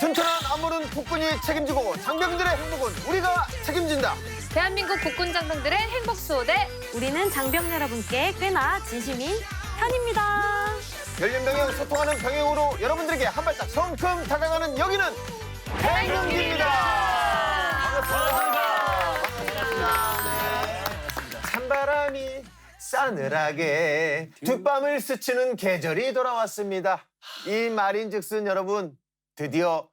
튼튼한 안무는 국군이 책임지고 장병들의 행복은 우리가 책임진다. 대한민국 국군 장병들의 행복 수호대. 우리는 장병 여러분께 꽤나 진심인 편입니다. 연륜병영 소통하는 병영으로 여러분들에게 한 발짝 성큼 다가가는 여기는 행운기입니다. 반갑습니다. 찬바람이 싸늘하게 뒷밤을 스치는 계절이 돌아왔습니다. 이 말인즉슨 여러분 드디어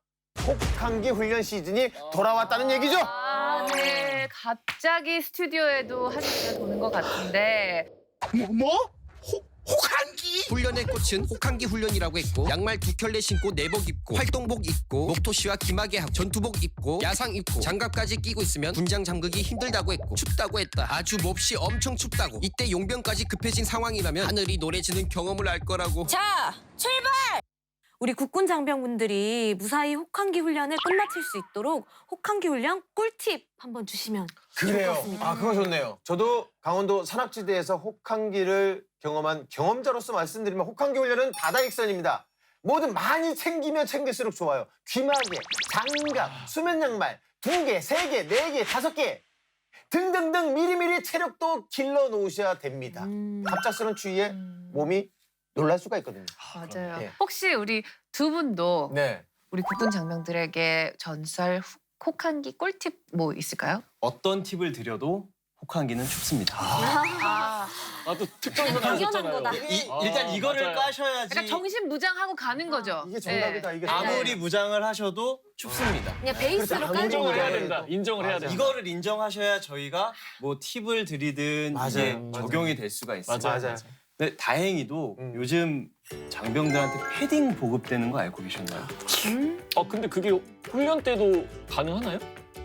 혹한기 훈련 시즌이 돌아왔다는 얘기죠? 아, 네. 갑자기 스튜디오에도 한기가 도는 것 같은데. 혹한기? 훈련의 꽃은 혹한기 훈련이라고 했고 양말 2켤레 신고 내복 입고 활동복 입고 목토시와 기마개 하고 전투복 입고 야상 입고 장갑까지 끼고 있으면 군장 잠그기 힘들다고 했고 춥다고 했다. 아주 몹시 엄청 춥다고. 이때 용병까지 급해진 상황이라면 하늘이 노래지는 경험을 알 거라고. 자, 출발! 우리 국군 장병분들이 무사히 혹한기 훈련을 끝마칠 수 있도록 혹한기 훈련 꿀팁 한번 주시면 좋을 것 그래요. 같습니다. 아, 그거 좋네요. 저도 강원도 산악지대에서 혹한기를 경험한 경험자로서 말씀드리면 혹한기 훈련은 바다익선입니다. 뭐든 많이 챙기면 챙길수록 좋아요. 귀마개, 장갑, 수면 양말 2개, 3개, 4개, 5개 등등등 미리미리 체력도 길러 놓으셔야 됩니다. 갑작스러운 추위에 몸이 놀랄 수가 있거든요. 맞아요. 예. 혹시 우리 두 분도 네. 우리 국군 장병들에게 전설 혹한기 꿀팁 뭐 있을까요? 어떤 팁을 드려도 혹한기는 춥습니다. 또 특정선 당연한 거다. 일단 이거를 맞아요. 까셔야지 그러니까 정신무장하고 가는 거죠. 이게 정답이다. 이게 아무리 무장을 하셔도 춥습니다. 그냥 베이스로 그렇죠. 깔는 인정을 해야 거예요. 된다. 인정을 해야 된다. 이거를 인정하셔야 저희가 뭐 팁을 드리든 이게 맞아요. 적용이 될 수가 있어요. 맞아요. 근데 다행히도 요즘 장병들한테 패딩 보급되는 거 알고 계셨나요? 근데 그게 훈련 때도 가능하나요?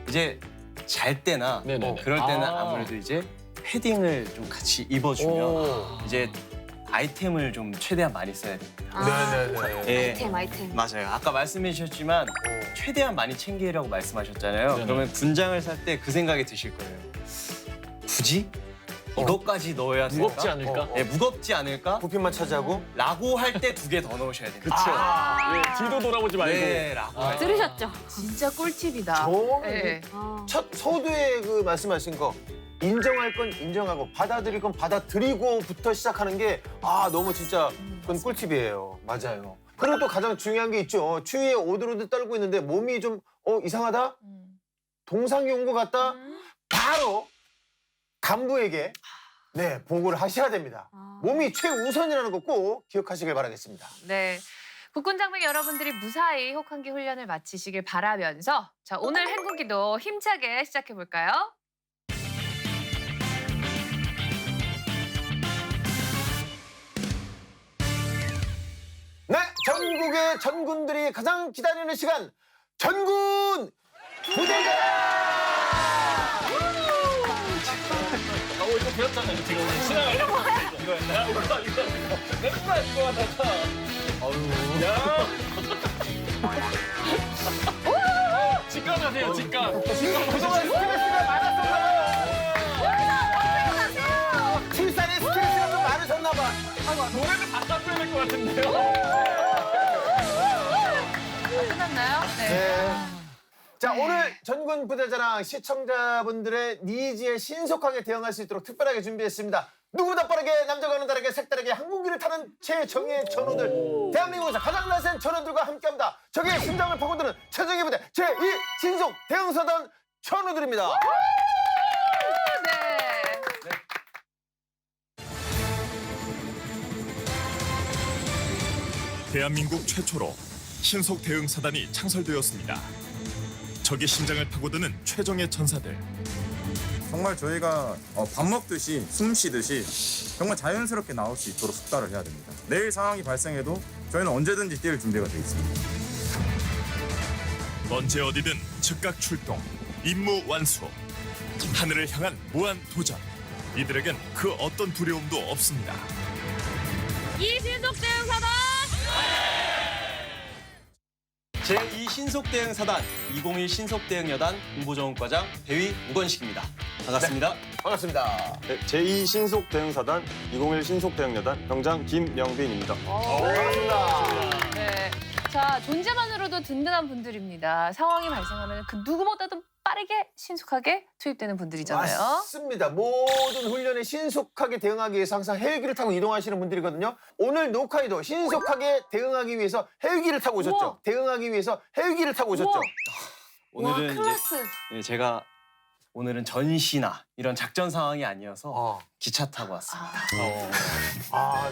이제 잘 때나 네네네. 그럴 때는 아. 아무래도 이제 패딩을 좀 같이 입어주면 오. 이제 아이템을 좀 최대한 많이 써야 됩니다. 네네네. 예. 아이템. 맞아요. 아까 말씀해 주셨지만 최대한 많이 챙기라고 말씀하셨잖아요. 네네. 그러면 군장을 살 때 그 생각이 드실 거예요. 굳이 이것까지 넣어야 될까? 무겁지 않을까? 네, 무겁지 않을까? 부핀만 차지하고 라고 할 때 2개 더 넣으셔야 됩니다. 그렇죠. 예, 뒤도 돌아보지 말고. 네, 라고 할 때. 들으셨죠? 진짜 꿀팁이다. 저는 네. 첫 서두에 그 말씀하신 거 인정할 건 인정하고 받아들일 건 받아들이고부터 시작하는 게 너무 진짜 그건 꿀팁이에요. 맞아요. 그리고 또 가장 중요한 게 있죠. 추위에 오들오들 떨고 있는데 몸이 좀 이상하다? 동상이 온 것 같다? 바로 간부에게 보고를 하셔야 됩니다. 몸이 최우선이라는 거 꼭 기억하시길 바라겠습니다. 네. 국군 장병 여러분들이 무사히 혹한기 훈련을 마치시길 바라면서 자, 오늘 행군기도 힘차게 시작해 볼까요? 네, 전국의 전군들이 가장 기다리는 시간 전군 부대장! 이거 배웠잖아요. 지금 오늘 지나가요. 이거였나? 이거. 내가 이거 하다가. 야. 직관하세요, 직관. 그동안 스트레스가 많았었나요? 출산에 스트레스가 좀 많으셨나 봐. 노래를 갖다 빼야 될 것 같은데요. 끝났나요? 네. 자, 오늘 전군 부대자랑 시청자분들의 니즈에 신속하게 대응할 수 있도록 특별하게 준비했습니다. 누구보다 빠르게 남자가는 다르게 색다르게 항공기를 타는 최정예 전우들. 대한민국에서 가장 나센 전우들과 함께합니다. 적의 심장을 파고드는 최정예 부대 제2 신속 대응사단 전우들입니다. 네. 대한민국 최초로 신속 대응 사단이 창설되었습니다. 적의 심장을 파고드는 최정예 전사들. 정말 저희가 밥 먹듯이 숨 쉬듯이 정말 자연스럽게 나올 수 있도록 숙달을 해야 됩니다. 내일 상황이 발생해도 저희는 언제든지 뛸 준비가 되어 있습니다. 언제 어디든 즉각 출동, 임무 완수. 하늘을 향한 무한 도전. 이들에겐 그 어떤 두려움도 없습니다. 이신속 대응사단! 제2 신속대응사단 2021 신속대응여단 공보정과장 대위 우건식입니다. 반갑습니다. 반갑습니다. 제2 신속대응사단 2021 신속대응여단 병장 김영빈입니다. 반갑습니다. 네. 자, 존재만으로도 든든한 분들입니다. 상황이 발생하면 그 누구보다도 빠르게 신속하게 투입되는 분들이잖아요. 맞습니다. 모든 훈련에 신속하게 대응하기 위해서 항상 헬기를 타고 이동하시는 분들이거든요. 오늘 녹화에도 신속하게 대응하기 위해서 헬기를 타고 오셨죠. 우와. 대응하기 위해서 헬기를 타고 오셨죠. 우와. 오늘은 와, 이제 클래스. 네, 제가 오늘은 전시나 이런 작전 상황이 아니어서 어. 기차 타고 왔습니다.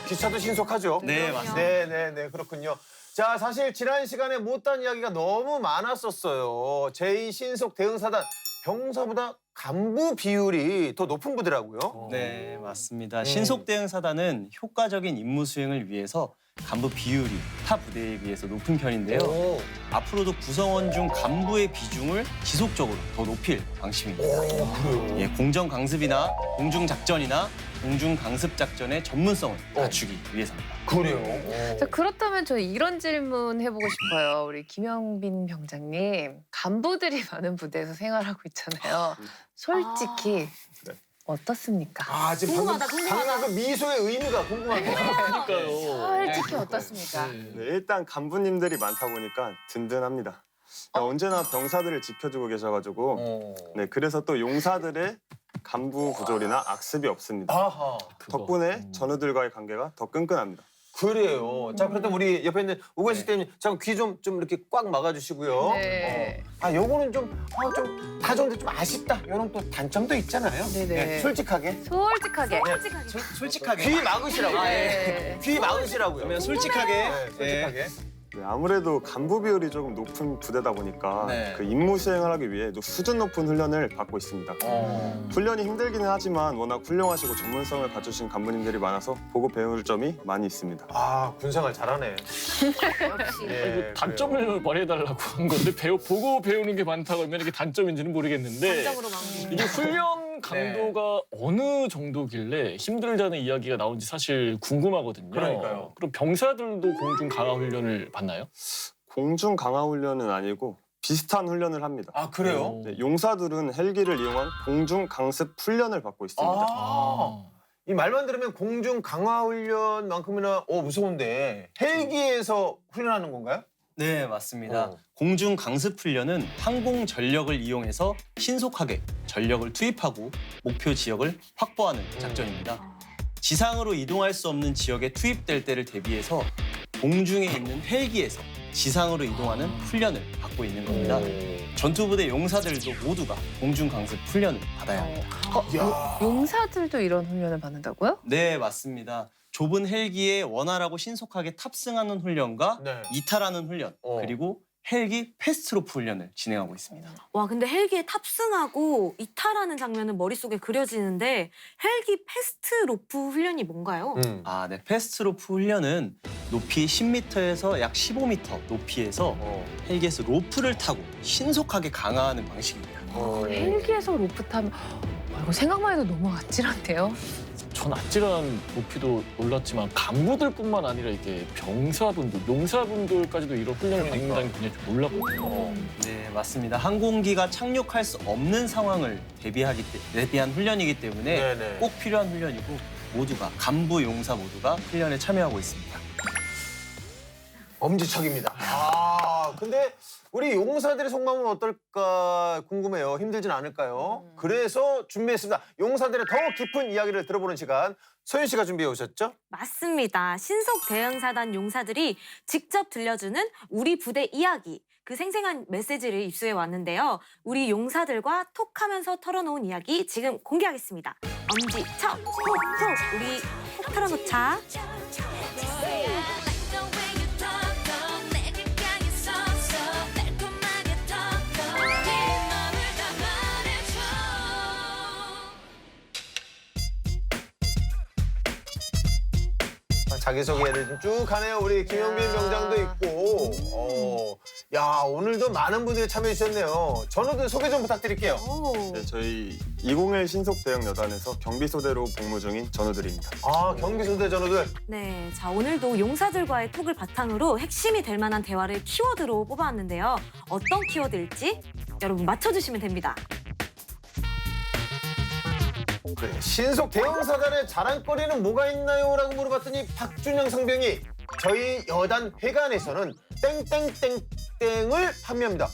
기차도 신속하죠. 네, 맞습니다. 네, 그렇군요. 자, 사실 지난 시간에 못다한 이야기가 너무 많았었어요. 제2신속 대응사단 병사보다 간부 비율이 더 높은 부대라고요. 네, 맞습니다. 신속 대응 사단은 효과적인 임무 수행을 위해서 간부 비율이 타 부대에 비해서 높은 편인데요. 오. 앞으로도 구성원 중 간부의 비중을 지속적으로 더 높일 방침입니다. 그래요? 예, 공정 강습이나 공중 작전이나 공중 강습 작전의 전문성을 갖추기 위해서입니다. 그래요? 자, 그렇다면 저 이런 질문 해보고 싶어요. 우리 김영빈 병장님, 간부들이 많은 부대에서 생활하고 있잖아요. 솔직히 네. 어떻습니까? 아, 지금 궁금하다, 방금 그 미소의 의미가 궁금합니다. 그러니까요. 솔직히 어떻습니까? 네, 일단 간부님들이 많다 보니까 든든합니다. 언제나 병사들을 지켜주고 계셔가지고 네, 그래서 또 용사들의 간부 부조리나 악습이 없습니다. 아하. 덕분에 전우들과의 관계가 더 끈끈합니다. 그래요. 자, 그렇다면 우리 옆에 있는 오건식 대님, 잠깐 귀 좀 이렇게 꽉 막아주시고요. 네. 요거는 좀 다정한데 좀 아쉽다. 이런 또 단점도 있잖아요. 네네. 솔직하게. 솔직하게. 솔직하게. 귀 막으시라고요. 네. 귀 막으시라고요. 그러면 솔직하게. 네, 솔직하게. 네, 아무래도 간부 비율이 조금 높은 부대다 보니까 네. 그 임무 수행을 하기 위해 수준 높은 훈련을 받고 있습니다. 훈련이 힘들기는 하지만 워낙 훌륭하시고 전문성을 갖추신 간부님들이 많아서 보고 배울 점이 많이 있습니다. 아, 군생활 잘하네. 역시. 예, 단점을 말해달라고 한 건데 보고 배우는 게 많다고 하면 이게 단점인지는 모르겠는데 감정으로 막는. 이게 훈련 강도가 어느 정도길래 힘들다는 이야기가 나온지 사실 궁금하거든요. 그러니까요. 그럼 병사들도 공중 강화 훈련을 받나요? 공중 강화 훈련은 아니고 비슷한 훈련을 합니다. 아, 그래요? 네, 용사들은 헬기를 이용한 공중 강습 훈련을 받고 있습니다. 이 말만 들으면 공중 강화 훈련만큼이나 무서운데 헬기에서 훈련하는 건가요? 네, 맞습니다. 공중 강습 훈련은 항공 전력을 이용해서 신속하게 전력을 투입하고 목표 지역을 확보하는 작전입니다. 지상으로 이동할 수 없는 지역에 투입될 때를 대비해서 공중에 있는 헬기에서 지상으로 이동하는 훈련을 받고 있는 겁니다. 전투부대 용사들도 모두가 공중 강습 훈련을 받아야 합니다. 용사들도 이런 훈련을 받는다고요? 네, 맞습니다. 좁은 헬기에 원활하고 신속하게 탑승하는 훈련과 네. 이탈하는 훈련, 그리고 헬기 패스트로프 훈련을 진행하고 있습니다. 와, 근데 헬기에 탑승하고 이탈하는 장면은 머릿속에 그려지는데 헬기 패스트 로프 훈련이 뭔가요? 아, 네. 패스트로프 훈련은 높이 10m에서 약 15m 높이에서 헬기에서 로프를 타고 신속하게 강화하는 방식입니다. 헬기에서 로프 타면 이거 생각만 해도 너무 아찔한데요? 전 아찔한 높이도 놀랐지만 간부들뿐만 아니라 이게 병사분들, 용사분들까지도 이런 훈련을 받는다는 게 굉장히 좀 놀랐거든요. 네, 맞습니다. 항공기가 착륙할 수 없는 상황을 대비한 훈련이기 때문에 네네. 꼭 필요한 훈련이고 모두가 간부, 용사 모두가 훈련에 참여하고 있습니다. 엄지척입니다. 근데 우리 용사들의 속마음은 어떨까 궁금해요. 힘들진 않을까요? 그래서 준비했습니다. 용사들의 더 깊은 이야기를 들어보는 시간. 소연 씨가 준비해 오셨죠? 맞습니다. 신속 대응사단 용사들이 직접 들려주는 우리 부대 이야기. 그 생생한 메시지를 입수해 왔는데요. 우리 용사들과 톡하면서 털어놓은 이야기 지금 공개하겠습니다. 엄지척, 톡톡. 우리 톡 털어놓자. 자기소개를 좀 쭉 하네요. 우리 김영빈 병장도 있고. 야, 오늘도 많은 분들이 참여해 주셨네요. 전우들 소개 좀 부탁드릴게요. 오. 네, 저희 201 신속 대응 여단에서 경비소대로 복무 중인 전우들입니다. 경비소대 전우들. 네, 자 오늘도 용사들과의 톡을 바탕으로 핵심이 될 만한 대화를 키워드로 뽑아왔는데요. 어떤 키워드일지 여러분 맞춰주시면 됩니다. 그래, 신속 대응사단의 자랑거리는 뭐가 있나요? 라고 물어봤더니 박준영 상병이 저희 여단 회관에서는 땡땡땡땡을 판매합니다.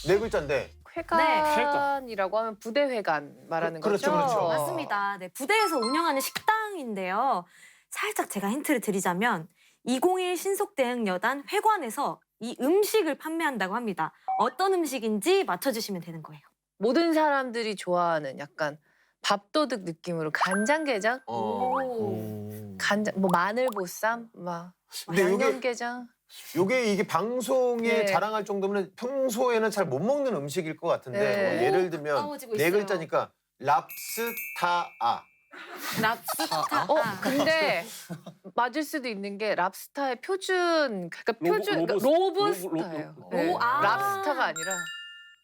네 글자인데. 회관이라고 하면 부대 회관 말하는 그렇죠, 거죠? 그렇죠. 맞습니다. 네, 부대에서 운영하는 식당인데요. 살짝 제가 힌트를 드리자면 201 신속대응여단 회관에서 이 음식을 판매한다고 합니다. 어떤 음식인지 맞춰주시면 되는 거예요. 모든 사람들이 좋아하는 약간 밥도둑 느낌으로 간장게장, 간장 뭐 마늘보쌈, 막 근데 요게 양념게장. 이게 방송에 네. 자랑할 정도면 평소에는 잘 못 먹는 음식일 것 같은데 네. 뭐 예를 들면 가까워지고 네 있어요. 글자니까 랍스타아. 랍스타. 근데 맞을 수도 있는 게 랍스타의 표준, 그러니까 표준 로브- 로브스타예요. 네. 로- 아. 랍스타가 아니라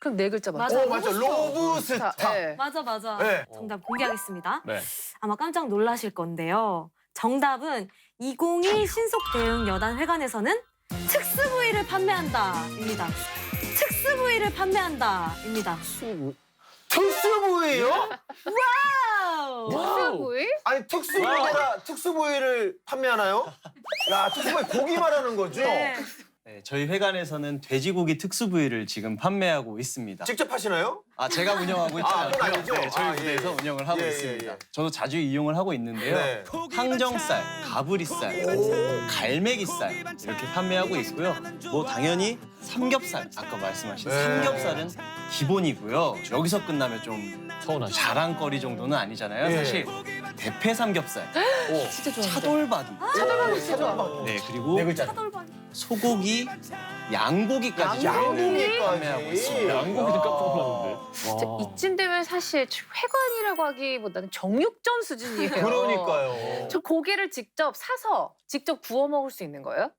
그럼 네 글자 맞죠? 맞아. 맞아. 로브스타. 네. 맞아. 네. 정답 공개하겠습니다. 네. 아마 깜짝 놀라실 건데요. 정답은 201 신속대응여단 회관에서는 특수부위를 판매한다입니다. 특수부위를 판매한다입니다. 특수부위요? 와우! 특수부위? 아니 특수부위를 판매하나요? 야 특수부위 고기 말하는 거죠? 네. 네, 저희 회관에서는 돼지고기 특수 부위를 지금 판매하고 있습니다. 직접 하시나요? 아, 제가 운영하고 있지 아, 그건 않고요. 아니죠? 네, 저희 아, 부대에서 예. 운영을 하고 예, 있습니다. 예, 예. 저도 자주 이용을 하고 있는데요. 네. 항정살, 가브리살, 갈매기살 이렇게 판매하고 있고요. 뭐 당연히 삼겹살, 아까 말씀하신 네. 삼겹살은 기본이고요. 여기서 끝나면 좀 서운하죠. 자랑거리 정도는 아니잖아요. 예. 사실 대패 삼겹살, 진짜 좋아하는데. 차돌바디, 사전 네 그리고 네 글자. 소고기, 양고기까지 저희는 판매하고 있습니다. 양고기도 깜짝 놀랐는데. 진짜 이쯤 되면 사실 회관이라고 하기보다는 정육점 수준이에요. 그러니까요. 저 고기를 직접 사서 직접 구워 먹을 수 있는 거예요?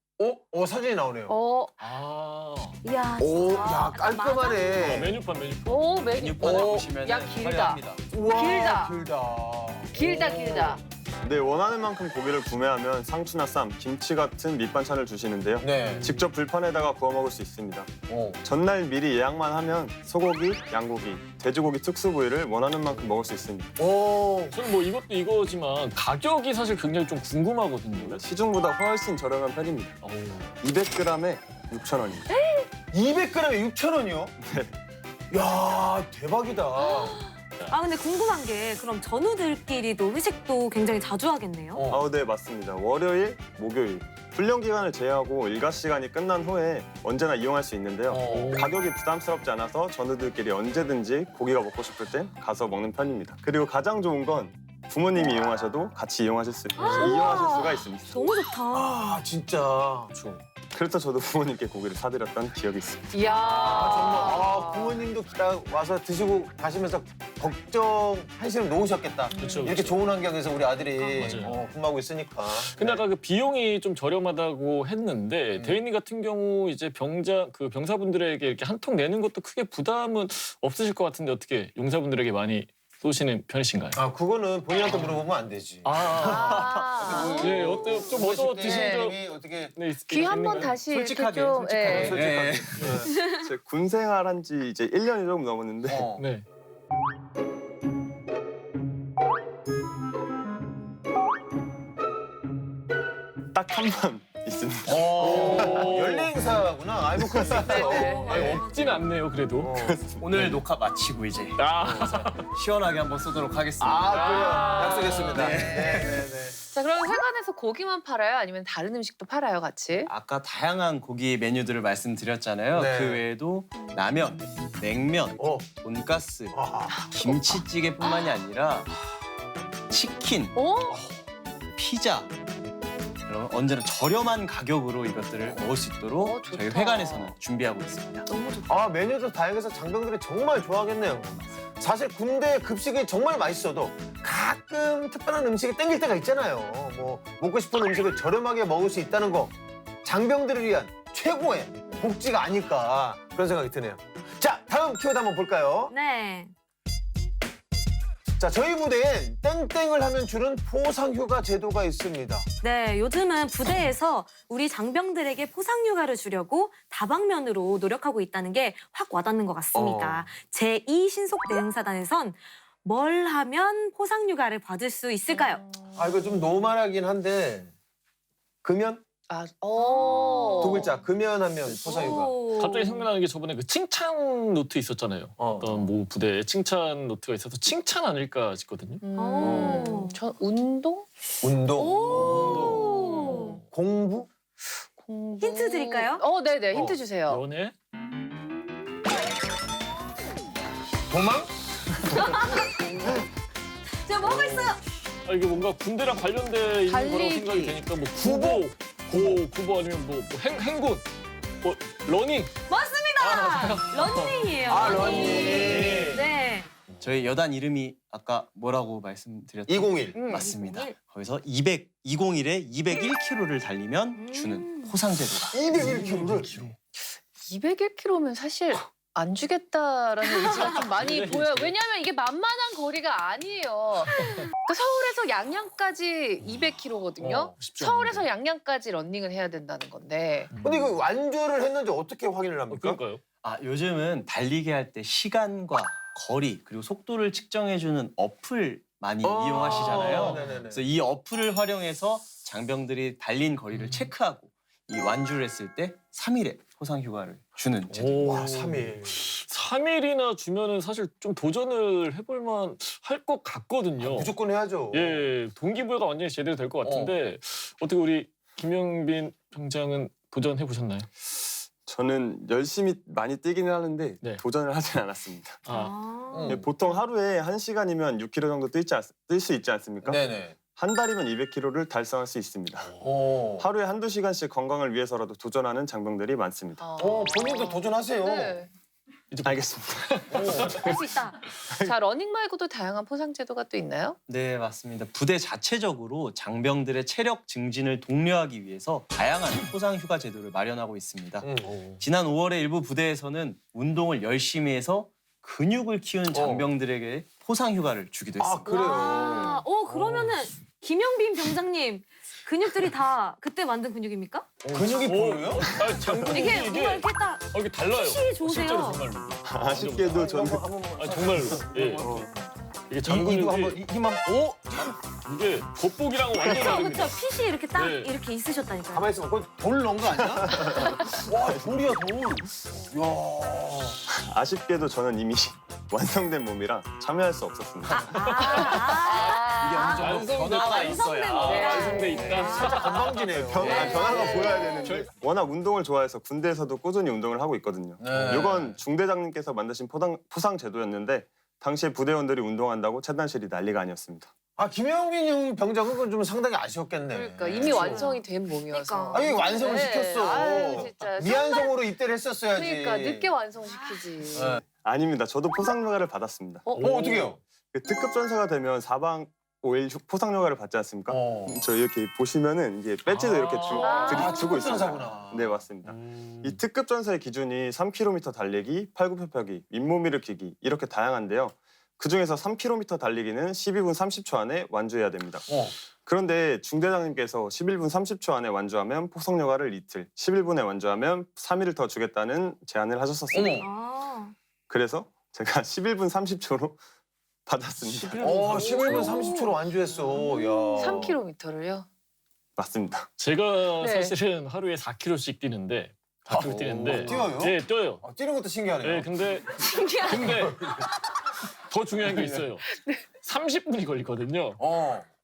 사진이 나오네요. 아. 이야, 오, 진짜. 야 깔끔하네. 메뉴판. 오 메뉴. 메뉴판을 보시면 야, 길다. 화려합니다. 우와, 길다. 길다. 네, 원하는 만큼 고기를 구매하면 상추나 쌈, 김치 같은 밑반찬을 주시는데요. 네. 직접 불판에다가 구워 먹을 수 있습니다. 오. 전날 미리 예약만 하면 소고기, 양고기, 돼지고기 특수 부위를 원하는 만큼 먹을 수 있습니다. 오. 저는 뭐 이것도 이거지만 가격이 사실 굉장히 좀 궁금하거든요. 시중보다 훨씬 저렴한 편입니다. 200g에 6,000원입니다. 200g에 6,000원이요? 네. 야 대박이다. 아 근데 궁금한 게 그럼 전우들끼리도 회식도 굉장히 자주 하겠네요. 네, 맞습니다. 월요일, 목요일. 훈련 기간을 제외하고 일과 시간이 끝난 후에 언제나 이용할 수 있는데요. 가격이 부담스럽지 않아서 전우들끼리 언제든지 고기가 먹고 싶을 땐 가서 먹는 편입니다. 그리고 가장 좋은 건 부모님이 이용하셔도 같이 이용하실 수가 있습니다. 너무 좋다. 아 진짜. 그래서 저도 부모님께 고기를 사드렸던 기억이 있습니다. 이야. 정말 부모님도 딱 와서 드시고 가시면서 걱정하시면 놓으셨겠다. 그렇죠, 이렇게 그렇죠. 좋은 환경에서 우리 아들이 맞아요. 근무하고 있으니까. 근데 아까 그 비용이 좀 저렴하다고 했는데 대리님 같은 경우 이제 병사분들에게 이렇게 한 통 내는 것도 크게 부담은 없으실 것 같은데 어떻게 용사분들에게 많이 쏘시는 편이신가요? 아 그거는 본인한테 물어보면 안 되지. 네, 어때 좀 얻어 드신 적 어떻게 네, 귀 한 번 있는가요? 다시 솔직하게, 좀, 솔직하게. 예. 솔직하게. 제가 군 생활한 지 이제 1년이 조금 넘었는데 네. 딱 한 번 있습니다. 연례 행사구나. 아이 뭐 그럴 수 있죠. 네. 아니, 없진 않네요, 그래도. 오늘 녹화 마치고 이제 시원하게 한번 쏘도록 하겠습니다. 아 그래요. 약속했습니다. 네. 자, 그럼 회관에서 고기만 팔아요? 아니면 다른 음식도 팔아요, 같이? 아까 다양한 고기 메뉴들을 말씀드렸잖아요. 네. 그 외에도 라면, 냉면, 돈가스, 김치찌개뿐만이 아니라 치킨, 오? 피자 이런 언제나 저렴한 가격으로 이것들을 먹을 수 있도록 좋다. 저희 회관에서는 준비하고 있습니다. 너무 좋다. 메뉴도 다양해서 장병들이 정말 좋아하겠네요. 사실 군대 급식이 정말 맛있어도 가끔 특별한 음식이 땡길 때가 있잖아요. 뭐 먹고 싶은 음식을 저렴하게 먹을 수 있다는 거 장병들을 위한 최고의 복지가 아닐까 그런 생각이 드네요. 자, 다음 키워드 한번 볼까요? 네. 자, 저희 부대엔 땡땡을 하면 주는 포상휴가 제도가 있습니다. 네, 요즘은 부대에서 우리 장병들에게 포상휴가를 주려고 다방면으로 노력하고 있다는 게 확 와닿는 것 같습니다. 제2 신속대응사단에선 뭘 하면 포상휴가를 받을 수 있을까요? 이거 좀 노멀하긴 한데 금연? 두 글자 금연하면 포상휴가. 오. 갑자기 생각나는 게 저번에 그 칭찬 노트 있었잖아요. 어떤 모 부대에 칭찬 노트가 있어서 칭찬 아닐까 싶거든요. 저 운동? 운동. 오. 공부. 공부. 힌트 드릴까요? 네네. 힌트 주세요. 연애? 도망? 제가 뭐가 있어요? 이게 뭔가 군대랑 관련돼 있는 거라고 달리기. 생각이 되니까 뭐 구보 아니면 뭐 행군, 뭐 러닝. 맞습니다. 런닝이에요. 러닝. 네. 저희 여단 이름이 아까 뭐라고 말씀드렸죠? 201. 맞습니다. 거기서 201에 201km를 달리면 주는 포상제도가 201km를. 201km면 사실 안 주겠다라는 의지가 좀 많이 보여요. 왜냐하면 이게 만만한 거리가 아니에요. 그러니까 서울에서 양양까지 200km거든요. 쉽지 서울에서 양양까지 런닝을 해야 된다는 건데. 근데 그 완주를 했는지 어떻게 확인을 합니까? 그러니까요. 요즘은 달리기 할 때 시간과 거리 그리고 속도를 측정해주는 어플 많이 이용하시잖아요. 네네네. 그래서 이 어플을 활용해서 장병들이 달린 거리를 체크하고 이 완주를 했을 때 3일의 포상 휴가를 주는 제도. 와, 3일. 3일이나 주면은 사실 좀 도전을 해볼만 할 것 같거든요. 무조건 해야죠. 예, 동기부여가 완전히 제대로 될 것 같은데 어떻게 우리 김영빈 병장은 도전해 보셨나요? 저는 열심히 많이 뛰기는 하는데 네. 도전을 하진 않았습니다. 음. 보통 하루에 1시간이면 6km 정도 뛸 수 있지 않습니까? 네네. 한 달이면 200km를 달성할 수 있습니다. 오. 하루에 한두 시간씩 건강을 위해서라도 도전하는 장병들이 많습니다. 본인도 도전하세요. 네. 알겠습니다. 할 수 있다. 자, 러닝 말고도 다양한 포상 제도가 또 있나요? 네, 맞습니다. 부대 자체적으로 장병들의 체력 증진을 독려하기 위해서 다양한 포상 휴가 제도를 마련하고 있습니다. 지난 5월에 일부 부대에서는 운동을 열심히 해서 근육을 키우는 장병들에게 포상 휴가를 주기도 했습니다. 그래요. 그러면은 김영빈 병장님 근육들이 다 그때 만든 근육입니까? 근육이 보여요? 장군이 이게 뭔가 이렇게 딱 이게 달라요. 핏이 좋으세요. 실제로 정말로. 아쉽게도 저는 정말로. 예. 이게 장군이 이거 한번 힘 한번. 이게 겉보기랑은 완전 그렇죠, 다릅니다. 그렇죠. 핏이 이렇게 딱 네. 이렇게 있으셨다니까요. 가만히 있으면 그건 돌 넣은 거 아니야? 와, 돌이야, 돌. 야. 아쉽게도 저는 이미 완성된 몸이라 참여할 수 없었습니다. 변화가 있어야. 완성돼 있다. 건방지네요. 변화가 보여야 되는데 워낙 운동을 좋아해서 군대에서도 꾸준히 운동을 하고 있거든요. 네. 이건 중대장님께서 만드신 포상 제도였는데 당시에 부대원들이 운동한다고 체단실이 난리가 아니었습니다. 김영빈 병장은 그건 좀 상당히 아쉬웠겠네. 그러니까 이미 완성이 된 몸이어서. 그러니까. 아니, 완성을 네. 시켰어. 아유, 진짜. 미완성으로 입대를 했었어야지. 그러니까 늦게 완성시키지. 네. 아닙니다. 저도 포상휴가를 받았습니다. 어떻게 해요? 특급 전사가 되면 4박 5일 포상휴가를 받지 않습니까? 저 이렇게 보시면은 이게 배지도 이렇게 주고 있습니다. 전사구나. 네, 맞습니다. 이 특급 전사의 기준이 3km 달리기, 팔굽혀펴기, 윗몸 일으키기 이렇게 다양한데요. 그중에서 3km 달리기는 12분 30초 안에 완주해야 됩니다. 그런데 중대장님께서 11분 30초 안에 완주하면 포상휴가를 이틀, 11분에 완주하면 3일을 더 주겠다는 제안을 하셨었습니다. 그래서 제가 11분 30초로 받았습니다. 11분 30초로 완주했어. 야. 3km를요? 맞습니다. 제가 네. 사실은 하루에 4km씩 뛰는데 4km 뛰는데 뛰어요? 예, 뛰어요. 뛰는 것도 신기하네요. 예, 근데 더 중요한 게 있어요. 30분이 걸리거든요.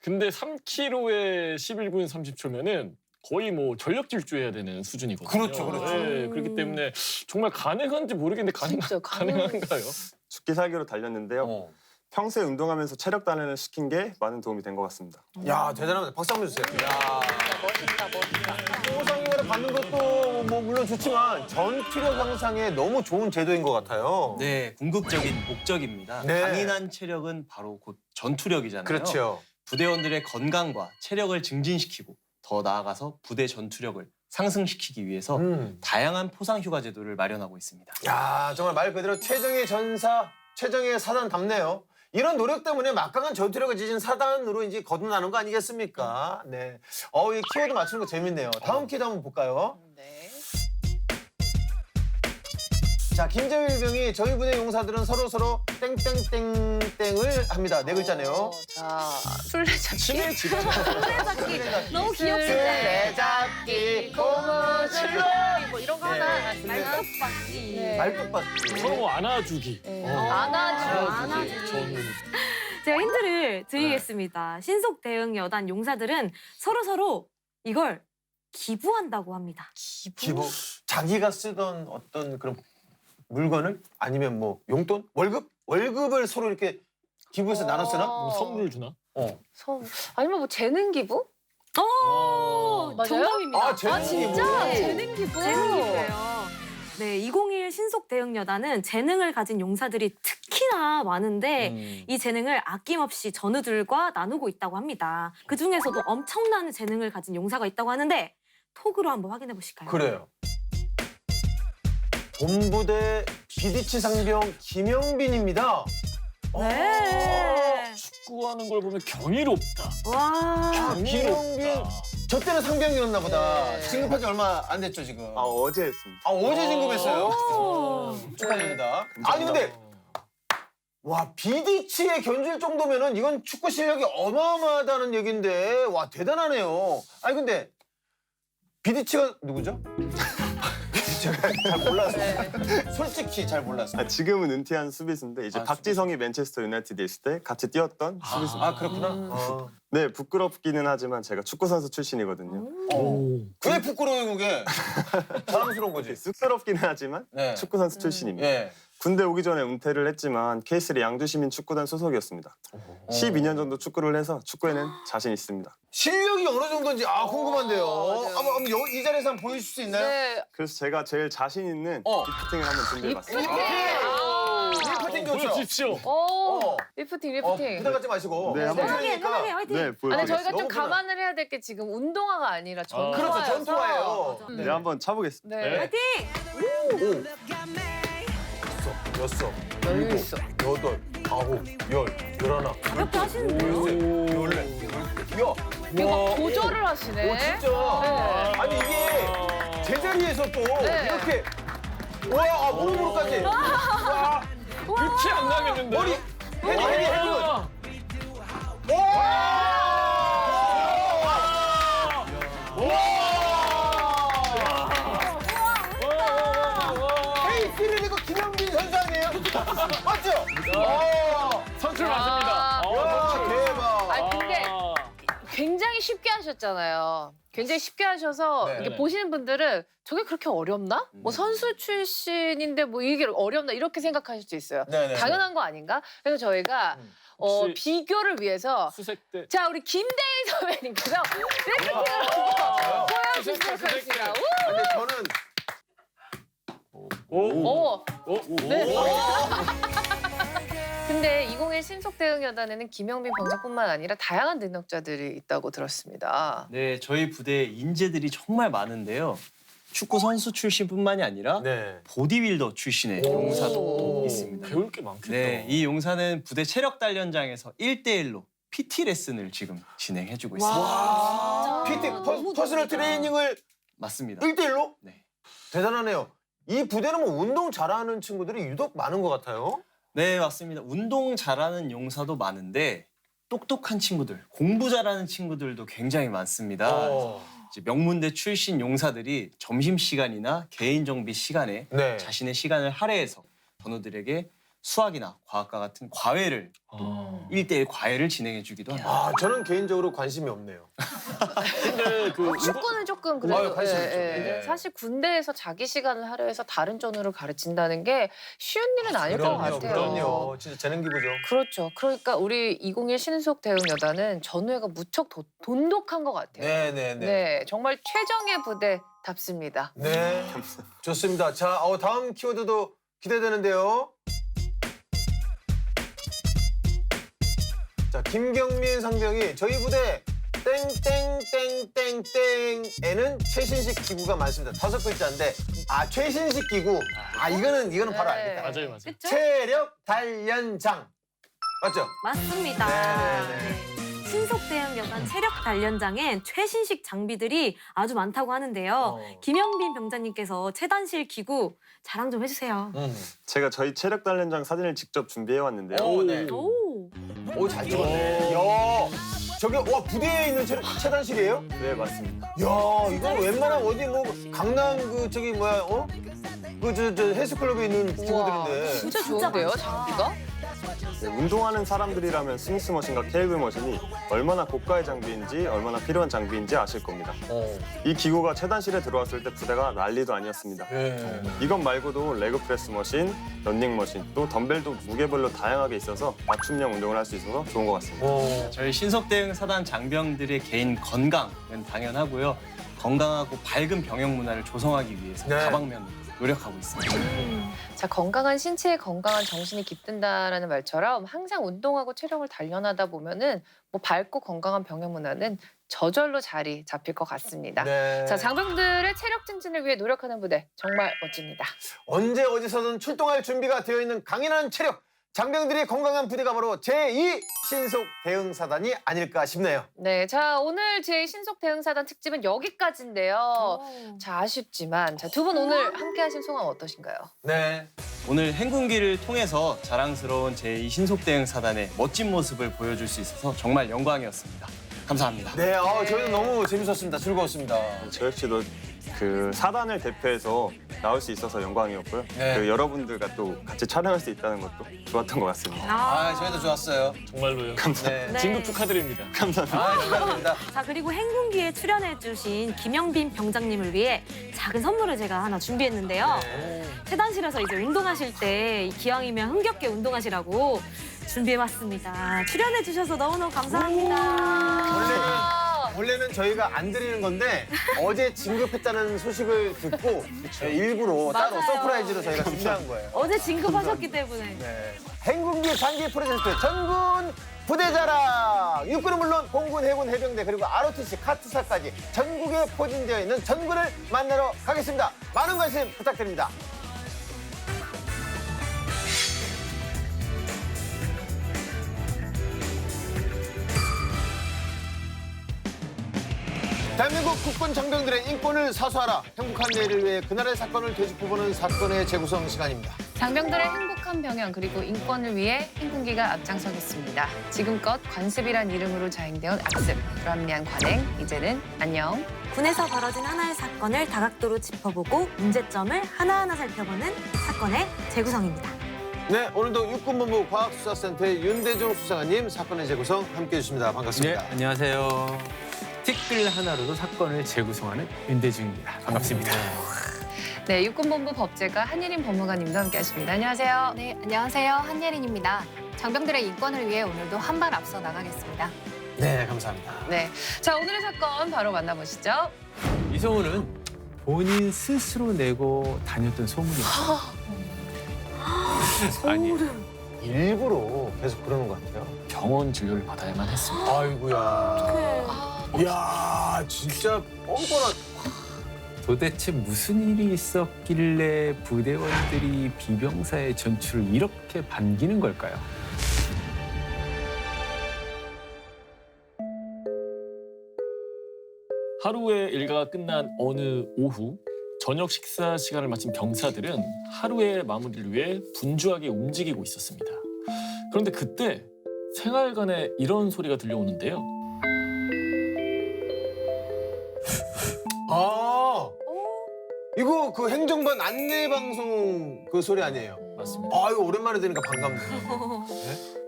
근데 3km에 11분 30초면은 거의 뭐 전력 질주해야 되는 수준이거든요. 그렇죠, 그렇죠. 예, 그렇기 때문에 정말 가능한지 모르겠는데 진짜 가능한가요? 죽기 살기로 달렸는데요. 평소에 운동하면서 체력 단련을 시킨 게 많은 도움이 된 것 같습니다. 야, 대단합니다. 박수 한번 주세요. 야. 멋있다. 포상휴가를 받는 것도 뭐 물론 좋지만 전투력 향상에 너무 좋은 제도인 것 같아요. 네, 궁극적인 목적입니다. 네. 강인한 체력은 바로 곧 전투력이잖아요. 그렇죠. 부대원들의 건강과 체력을 증진시키고 더 나아가서 부대 전투력을 상승시키기 위해서 다양한 포상 휴가 제도를 마련하고 있습니다. 야, 정말 말 그대로 최정의 전사, 최정의 사단답네요. 이런 노력 때문에 막강한 전투력을 지닌 사단으로 이제 거듭나는 거 아니겠습니까? 네. 이 키워드 맞추는 거 재밌네요. 다음 키워드 한번 볼까요? 네. 자, 김재일 병이 저희 부대 용사들은 서로 땡땡땡땡을 합니다. 네 글자네요. 자, 술래잡기. 치매 지방. 술래잡기. 너무 귀엽습니다. 술래잡기, 고무줄로. 뭐 이런 거 네. 하나. 말뚝박기. 네. 말뚝박기. 서로 뭐 안아주기. 네. 안아주기. 안아주기. 저는 제가 힌트를 드리겠습니다. 신속 대응 여단 용사들은 서로 이걸 기부한다고 합니다. 기부. 자기가 쓰던 어떤 그런 물건을 아니면 뭐 용돈, 월급을 서로 이렇게 기부해서 나눠 쓰나? 뭐 선물 주나? 아니면 뭐 재능 기부? 맞아요? 정답입니다. 아, 재능 기부. 진짜 네. 재능 기부. 재능 기부예요. 네, 201 신속 대응 여단은 재능을 가진 용사들이 특히나 많은데 이 재능을 아낌없이 전우들과 나누고 있다고 합니다. 그 중에서도 엄청난 재능을 가진 용사가 있다고 하는데 톡으로 한번 확인해 보실까요? 그래요. 본부대 비디치 상병 김영빈입니다. 네. 축구하는 걸 보면 경이롭다. 와. 김영빈. 저 때는 상병이었나 보다. 네. 진급한 지 얼마 안 됐죠, 지금. 아, 어제 했습니다. 아, 어제 진급했어요? 오. 축하드립니다. 아니, 근데 와, 비디치에 견줄 정도면은 이건 축구 실력이 어마어마하다는 얘기인데 와, 대단하네요. 아니, 근데 비디치가 누구죠? 제가 잘 몰라서. 솔직히 잘 몰라서. 아, 지금은 은퇴한 수비수인데 이제 아, 박지성이 맨체스터 유나이티드에 있을 때 같이 뛰었던 수비수입니다. 아, 그렇구나. 네, 부끄럽기는 하지만 제가 축구 선수 출신이거든요. 왜 부끄러워요, 그게? 자랑스러운 거지. 쑥스럽기는 하지만 네. 축구 선수 출신입니다. 예. 군대 오기 전에 은퇴를 했지만 K3 양주시민 축구단 소속이었습니다. 12년 정도 축구를 해서 축구에는 자신 있습니다. 실력이 어느 정도인지 궁금한데요. 맞아요. 한번 이 자리에서 한번 보여줄 수 있나요? 네. 그래서 제가 제일 자신 있는 리프팅을 한번 준비해봤습니다. 리프팅 좋죠? 보여주십시오. 오, 리프팅. 부담 갖지 마시고. 네, 한번 편하게 화이팅. 네, 아니 보여드리겠습니다. 저희가 좀 너무 편하다. 감안을 해야 될 게 지금 운동화가 아니라 전투화여서. 그렇죠, 전투화예요. 네, 한번 차보겠습니다. 네. 화이팅! 여섯, 여유 일곱, 있어. 여덟, 아홉, 열, 열하나, 가볍게 하시는데요? 열넷. 야, 이거 와, 조절을 하시네. 오, 진짜. 네. 아니 이게 제자리에서 또 네. 이렇게 와, 무릎으로까지. 와, 끝이 안 나겠는데. 머리, 헤디. K3를 이거 김영빈 선수 아니에요? 맞죠? 선출 맞습니다. 와, 대박. 아니 근데 굉장히 쉽게 하셨잖아요. 굉장히 쉽게 하셔서 네. 이렇게 네. 보시는 분들은 저게 그렇게 어렵나? 뭐 선수 출신인데 뭐 이게 어렵나? 이렇게 생각하실 수 있어요. 네네. 당연한 거 아닌가? 그래서 저희가 혹시- 비교를 위해서 수색 때. 자 우리 김대희 선배님께서 리프팅을 보여주시도록 하겠습니다. 근데 저는 오! 오. 네. 근데 201 신속 대응 여단에는 김영빈 병사뿐만 아니라 다양한 능력자들이 있다고 들었습니다. 네, 저희 부대에 인재들이 정말 많은데요. 축구 선수 출신뿐만이 아니라 네. 보디빌더 출신의 오. 용사도 있습니다. 배울 게 많겠다. 네, 이 용사는 부대 체력 단련장에서 1대1로 PT 레슨을 지금 진행해주고 있습니다. PT 퍼스널 트레이닝을 맞습니다. 1대1로? 네. 대단하네요. 이 부대는 뭐 운동 잘하는 친구들이 유독 많은 것 같아요. 네, 맞습니다. 운동 잘하는 용사도 많은데 똑똑한 친구들, 공부 잘하는 친구들도 굉장히 많습니다. 이제 명문대 출신 용사들이 점심시간이나 개인정비 시간에 네. 자신의 시간을 할애해서 전우들에게 수학이나 과학과 같은 과외를 아. 1대1 과외를 진행해주기도 합니다. 아, 저는 개인적으로 관심이 없네요. 근데 그 축구는 조금 그래도 관심 있죠. 예. 예. 사실 군대에서 자기 시간을 하려해서 다른 전우를 가르친다는 게 쉬운 일은 아닐 것 같아요. 그럼요. 진짜 재능 기부죠. 그렇죠. 그러니까 우리 201 신속 대응 여단은 전우회가 무척 돈독한 것 같아요. 네네네. 네, 정말 최정예 부대답습니다. 네. 좋습니다. 자, 다음 키워드도 기대되는데요. 자, 김경민 상병이 저희 부대 땡땡땡땡땡에는 최신식 기구가 많습니다. 5글자인데 최신식 기구. 이거는 바로 네. 알겠다. 맞아요. 그쵸? 체력 단련장. 맞죠? 맞습니다. 네네네. 네. 신속 대응 여단 체력 단련장엔 최신식 장비들이 아주 많다고 하는데요. 김영빈 병장님께서 체단실 기구 자랑 좀 해주세요. 제가 저희 체력 단련장 사진을 직접 준비해 왔는데요. 네. 오. 잘 찍었네. 야, 저게 와 부대에 있는 체단실이에요? 네, 맞습니다. 야, 이거 웬만하면 어디 뭐 강남 그 저기 뭐야, 저 헬스클럽에 있는 기구들인데. 진짜 좋은데요, 장비가? 네, 운동하는 사람들이라면 스미스 머신과 케이블 머신이 얼마나 고가의 장비인지 얼마나 필요한 장비인지 아실 겁니다. 이 기구가 체단실에 들어왔을 때 부대가 난리도 아니었습니다. 네. 이것 말고도 레그 프레스 머신, 런닝 머신, 또 덤벨도 무게별로 다양하게 있어서 맞춤형 운동을 할 수 있어서 좋은 것 같습니다. 저희 신속 대응 사단 장병들의 개인 건강은 당연하고요. 건강하고 밝은 병역 문화를 조성하기 위해서 네. 다방면으로 노력하고 있습니다. 자, 건강한 신체에 건강한 정신이 깃든다라는 말처럼 항상 운동하고 체력을 단련하다 보면은 뭐 밝고 건강한 병역 문화는 저절로 자리 잡힐 것 같습니다. 네. 자, 장병들의 체력 증진을 위해 노력하는 부대 정말 멋집니다. 언제 어디서든 출동할 준비가 되어 있는 강인한 체력. 장병들이 건강한 부대가 바로 제2 신속 대응사단이 아닐까 싶네요. 네, 자, 오늘 제 신속 대응사단 특집은 여기까지인데요. 자, 아쉽지만 자, 두 분 오늘 함께 하신 소감 어떠신가요? 네. 오늘 행군기를 통해서 자랑스러운 제2 신속 대응 사단의 멋진 모습을 보여줄 수 있어서 정말 영광이었습니다. 감사합니다. 네, 저희는 너무 재밌었습니다. 즐거웠습니다. 저 역시도 그 사단을 대표해서 나올 수 있어서 영광이었고요. 네. 그 여러분들과 또 같이 촬영할 수 있다는 것도 좋았던 것 같습니다. 저희도 좋았어요. 정말로요. 네. 네. 진급 축하드립니다. 감사합니다. 자, 그리고 행군기에 출연해주신 김영빈 병장님을 위해 작은 선물을 제가 하나 준비했는데요. 체단실에서 이제 운동하실 때 기왕이면 흥겹게 운동하시라고 준비해봤습니다. 출연해주셔서 너무너무 감사합니다. 원래는 저희가 안 드리는 건데 어제 진급했다는 소식을 듣고 일부러 따로 맞아요. 서프라이즈로 저희가 준비한 거예요. 어제 진급하셨기 때문에. 네. 행군기 장기 프로젝트 전군 부대자랑 육군은 물론 공군, 해군, 해병대 그리고 ROTC, 카투사까지 전국에 포진되어 있는 전군을 만나러 가겠습니다. 많은 관심 부탁드립니다. 대한민국 국군 장병들의 인권을 사수하라. 행복한 내일을 위해 그날의 사건을 되짚어보는 사건의 재구성 시간입니다. 장병들의 행복한 병영 그리고 인권을 위해 행군기가 앞장서겠습니다. 지금껏 관습이란 이름으로 자행되어 악습, 불합리한 관행, 이제는 안녕. 군에서 벌어진 하나의 사건을 다각도로 짚어보고 문제점을 하나하나 살펴보는 사건의 재구성입니다. 네, 오늘도 육군본부 과학수사센터의 윤대중 수사관님 사건의 재구성 함께해 주십니다. 반갑습니다. 네, 안녕하세요. 티끌 하나로도 사건을 재구성하는 윤대중입니다. 반갑습니다. 네, 육군본부 법제과 한예린 법무관님도 함께하십니다. 안녕하세요. 네, 안녕하세요. 한예린입니다. 장병들의 인권을 위해 오늘도 한 발 앞서 나가겠습니다. 네, 감사합니다. 네, 자 오늘의 사건 바로 만나보시죠. 이 소문은 본인 스스로 내고 다녔던 소문이에요. 아니에요. 일부러 계속 그러는 것 같아요. 병원 진료를 받아야만 했습니다. 아이고야. 이야, 진짜 뻔뻔한. 도대체 무슨 일이 있었길래 부대원들이 비병사의 전출을 이렇게 반기는 걸까요? 하루의 일과가 끝난 어느 오후 저녁 식사 시간을 마친 병사들은 하루의 마무리를 위해 분주하게 움직이고 있었습니다. 그런데 그때 생활관에 이런 소리가 들려오는데요. 이거 그 행정반 안내방송 그 소리 아니에요? 맞습니다. 이거 오랜만에 들으니까 반갑네요.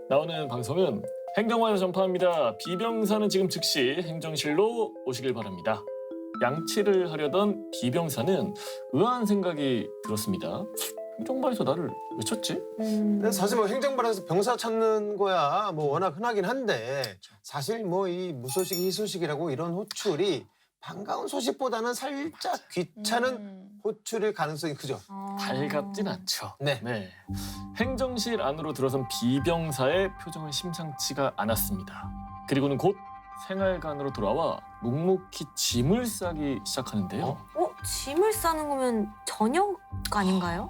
나오는 방송은 행정관에서 전파합니다. 비병사는 지금 즉시 행정실로 오시길 바랍니다. 양치를 하려던 비병사는 의아한 생각이 들었습니다. 행정반에서 나를 왜 쳤지? 근데 사실 뭐 행정반에서 병사 찾는 거야 뭐 워낙 흔하긴 한데 사실 뭐 이 무소식 희소식이라고 이런 호출이 반가운 소식보다는 살짝 귀찮은 호출일 가능성이 크죠. 달갑진 않죠. 네. 행정실 안으로 들어선 비병사의 표정은 심상치가 않았습니다. 그리고는 곧 생활관으로 돌아와 묵묵히 짐을 싸기 시작하는데요. 짐을 싸는 거면 저녁 아닌가요?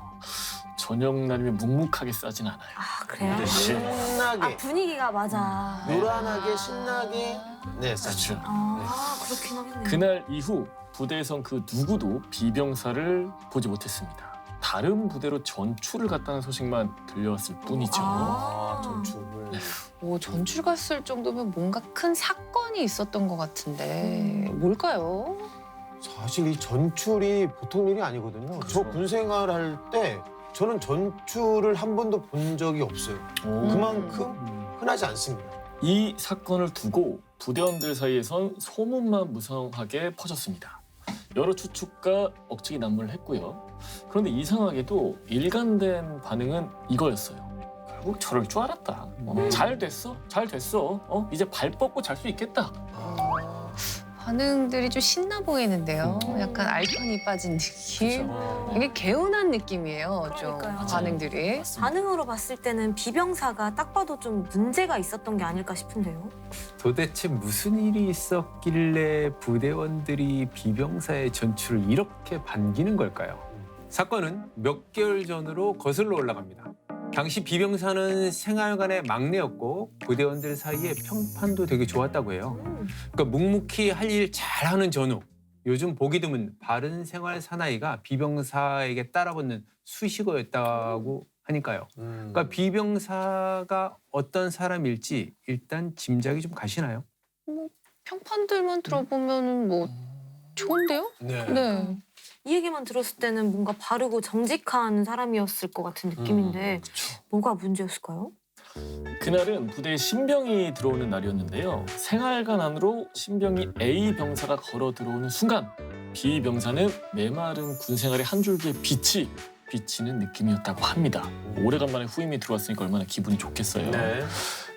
저녁 날이면 묵묵하게 싸진 않아요. 아 그래요? 신나게, 아 분위기가 맞아. 노란하게, 신나게. 네, 그렇죠. 아 그렇긴 하겠네요. 그날 이후 부대에선 그 누구도 비병사를 보지 못했습니다. 다른 부대로 전출을 갔다는 소식만 들려왔을 뿐이죠. 아, 전출을. 오, 전출 갔을 정도면 뭔가 큰 사건이 있었던 것 같은데 뭘까요? 사실 이 전출이 보통 일이 아니거든요. 저 군 생활할 때 저는 전출을 한 번도 본 적이 없어요. 그만큼 흔하지 않습니다. 이 사건을 두고 부대원들 사이에선 소문만 무성하게 퍼졌습니다. 여러 추측과 억측이 난무를 했고요. 그런데 이상하게도 일관된 반응은 이거였어요. 결국 저럴 줄 알았다. 잘 됐어? 잘 됐어. 이제 발 뻗고 잘 수 있겠다. 반응들이 좀 신나 보이는데요. 약간 알편이 빠진 느낌. 이게 개운한 느낌이에요. 좀 그러니까요. 반응들이. 반응으로 봤을 때는 비병사가 딱 봐도 좀 문제가 있었던 게 아닐까 싶은데요. 도대체 무슨 일이 있었길래 부대원들이 비병사의 전출을 이렇게 반기는 걸까요? 사건은 몇 개월 전으로 거슬러 올라갑니다. 당시 비병사는 생활관의 막내였고 부대원들 사이에 평판도 되게 좋았다고 해요. 그러니까 묵묵히 할 일 잘하는 전우. 요즘 보기 드문 바른 생활 사나이가 비병사에게 따라붙는 수식어였다고 하니까요. 그러니까 비병사가 어떤 사람일지 일단 짐작이 좀 가시나요? 평판들만 들어보면 뭐 좋은데요? 네. 이 얘기만 들었을 때는 뭔가 바르고 정직한 사람이었을 것 같은 느낌인데 뭐가 문제였을까요? 그날은 부대에 신병이 들어오는 날이었는데요. 생활관 안으로 신병이 A 병사가 걸어 들어오는 순간 B 병사는 메마른 군 생활의 한 줄기의 빛이 비치는 느낌이었다고 합니다. 오래간만에 후임이 들어왔으니까 얼마나 기분이 좋겠어요. 네.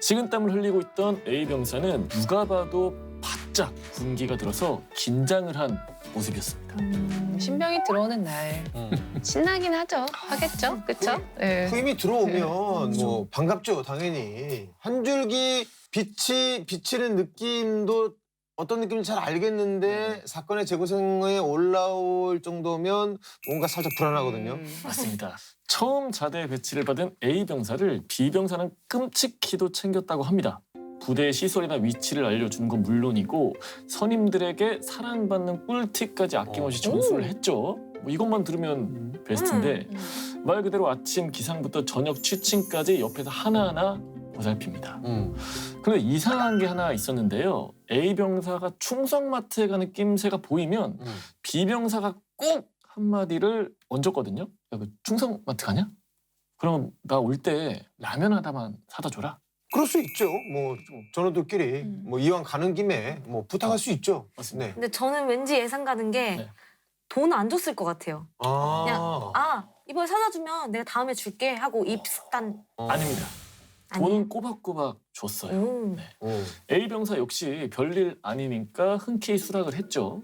식은땀을 흘리고 있던 A 병사는 누가 봐도 바짝 군기가 들어서 긴장을 한 모습이었습니다. 신병이 들어오는 날 신나긴 하겠죠, 그렇죠? 네. 후임이 들어오면 뭐 반갑죠, 당연히. 한 줄기 빛이 비치는 느낌도 어떤 느낌인지 잘 알겠는데 사건의 재구성에 올라올 정도면 뭔가 살짝 불안하거든요. 맞습니다. 처음 자대에 배치를 받은 A 병사를 B 병사는 끔찍히도 챙겼다고 합니다. 부대의 시설이나 위치를 알려주는 건 물론이고 선임들에게 사랑받는 꿀팁까지 아낌없이 전수를 했죠. 뭐 이것만 들으면 베스트인데 말 그대로 아침 기상부터 저녁 취침까지 옆에서 하나하나 보살핍니다. 그런데 이상한 게 하나 있었는데요. A 병사가 충성마트에 가는 낌새가 보이면 B 병사가 꼭 한마디를 얹었거든요. 야, 그 충성마트 가냐? 그럼 나 올 때 라면 하나만 사다 줘라. 그럴 수 있죠. 뭐 전우들끼리 뭐 이왕 가는 김에 뭐 부탁할 수 있죠. 맞습니다. 네. 근데 저는 왠지 예상 가는 게 돈 안 줬을 것 같아요. 그냥 이번에 사다 주면 내가 다음에 줄게 하고 입습단. 아닙니다. 돈은 꼬박꼬박 줬어요. 네. A 병사 역시 별일 아니니까 흔쾌히 수락을 했죠.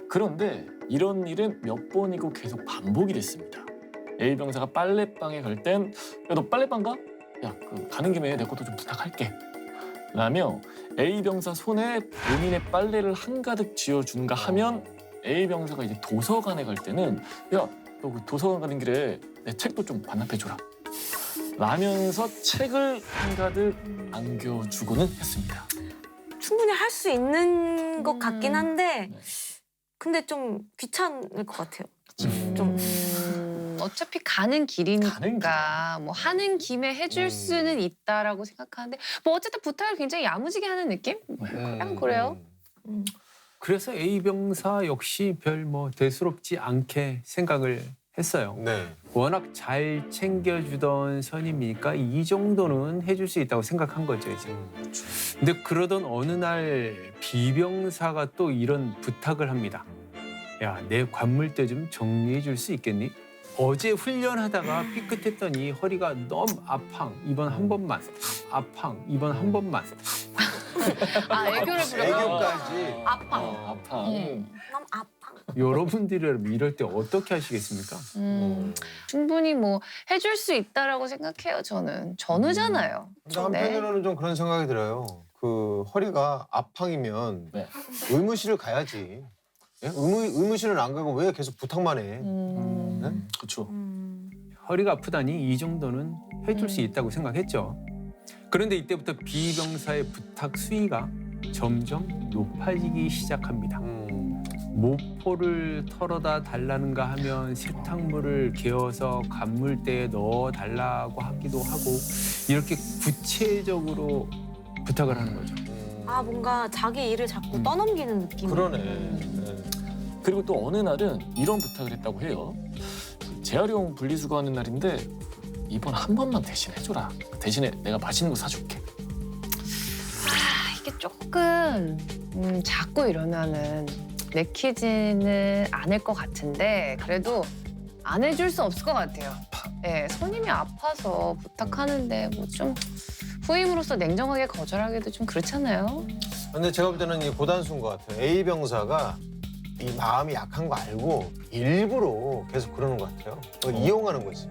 그런데 이런 일은 몇 번이고 계속 반복이 됐습니다. A 병사가 빨래방에 갈 땐 야, 너 빨래방 가? 야, 그 가는 김에 내 것도 좀 부탁할게. 라며 A 병사 손에 본인의 빨래를 한가득 쥐어준가 하면 A 병사가 이제 도서관에 갈 때는 야, 너 그 도서관 가는 길에 내 책도 좀 반납해줘라. 라면서 책을 한가득 안겨주고는 했습니다. 충분히 할 수 있는 것 같긴 한데 근데 좀 귀찮을 것 같아요. 좀 어차피 가는 길이니까 뭐 하는 김에 해줄 수는 있다라고 생각하는데 뭐 어쨌든 부탁을 굉장히 야무지게 하는 느낌? 그냥 그래요. 그래서 A 병사 역시 별 뭐 대수롭지 않게 생각을 했어요. 네. 워낙 잘 챙겨주던 선임이니까 이 정도는 해줄 수 있다고 생각한 거죠, 이제. 근데 그러던 어느 날 비병사가 또 이런 부탁을 합니다. 야, 내 관물대 좀 정리해 줄 수 있겠니? 어제 훈련하다가 삐끗했더니 허리가 너무 아팡. 이번 한 번만. 아팡. 이번 한 번만. 애교를 부려. 애교까지. 아파. 아파. 너무 아파. 여러분들이 이럴 때 어떻게 하시겠습니까? 충분히 뭐 해줄 수 있다라고 생각해요. 저는 전우잖아요. 근데 한편으로는 좀 그런 생각이 들어요. 그 허리가 아팡이면 의무실을 가야지. 예? 의무실은 안 가고 왜 계속 부탁만 해? 그렇죠. 허리가 아프다니 이 정도는 해줄 수 있다고 생각했죠. 그런데 이때부터 비병사의 부탁 수위가 점점 높아지기 시작합니다. 모포를 털어다 달라는가 하면 세탁물을 개어서 간물대에 넣어 달라고 하기도 하고 이렇게 구체적으로 부탁을 하는 거죠. 아 뭔가 자기 일을 자꾸 떠넘기는 느낌. 그러네. 그리고 또 어느 날은 이런 부탁을 했다고 해요. 재활용 분리수거하는 날인데 이번 한 번만 대신 해줘라. 대신에 내가 맛있는 거 사줄게. 이게 조금 자꾸 이러면은 내키지는 않을 것 같은데 그래도 안 해줄 수 없을 것 같아요. 네, 손님이 아파서 부탁하는데 뭐 좀 후임으로서 냉정하게 거절하기도 좀 그렇잖아요. 근데 제가 볼 때는 이 고단수인 것 같아요. A 병사가 이 마음이 약한 거 알고 일부러 계속 그러는 것 같아요. 그걸 이용하는 거지.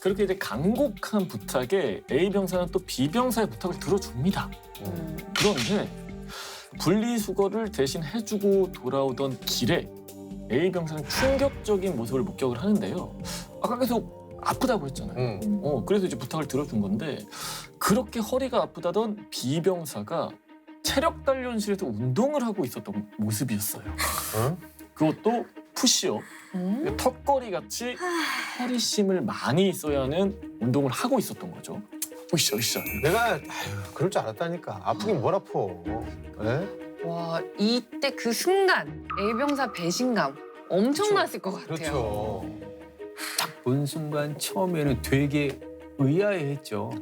그렇게 이제 간곡한 부탁에 A 병사는 또 B 병사의 부탁을 들어줍니다. 그런데 분리수거를 대신 해주고 돌아오던 길에 A 병사는 충격적인 모습을 목격을 하는데요. 아까 계속 아프다고 했잖아요. 그래서 이제 부탁을 들어준 건데 그렇게 허리가 아프다던 B 병사가 체력 단련실에서 운동을 하고 있었던 모습이었어요. 그것도 푸시업. 턱걸이 같이 허리심을 많이 써야 하는 운동을 하고 있었던 거죠. 으쌰. 내가 아유, 그럴 줄 알았다니까. 아프긴 뭘 아파. 네? 와 이때 그 순간 A병사 배신감 엄청났을 것 같아요. 그렇죠. 딱 본 순간 처음에는 되게 의아해했죠.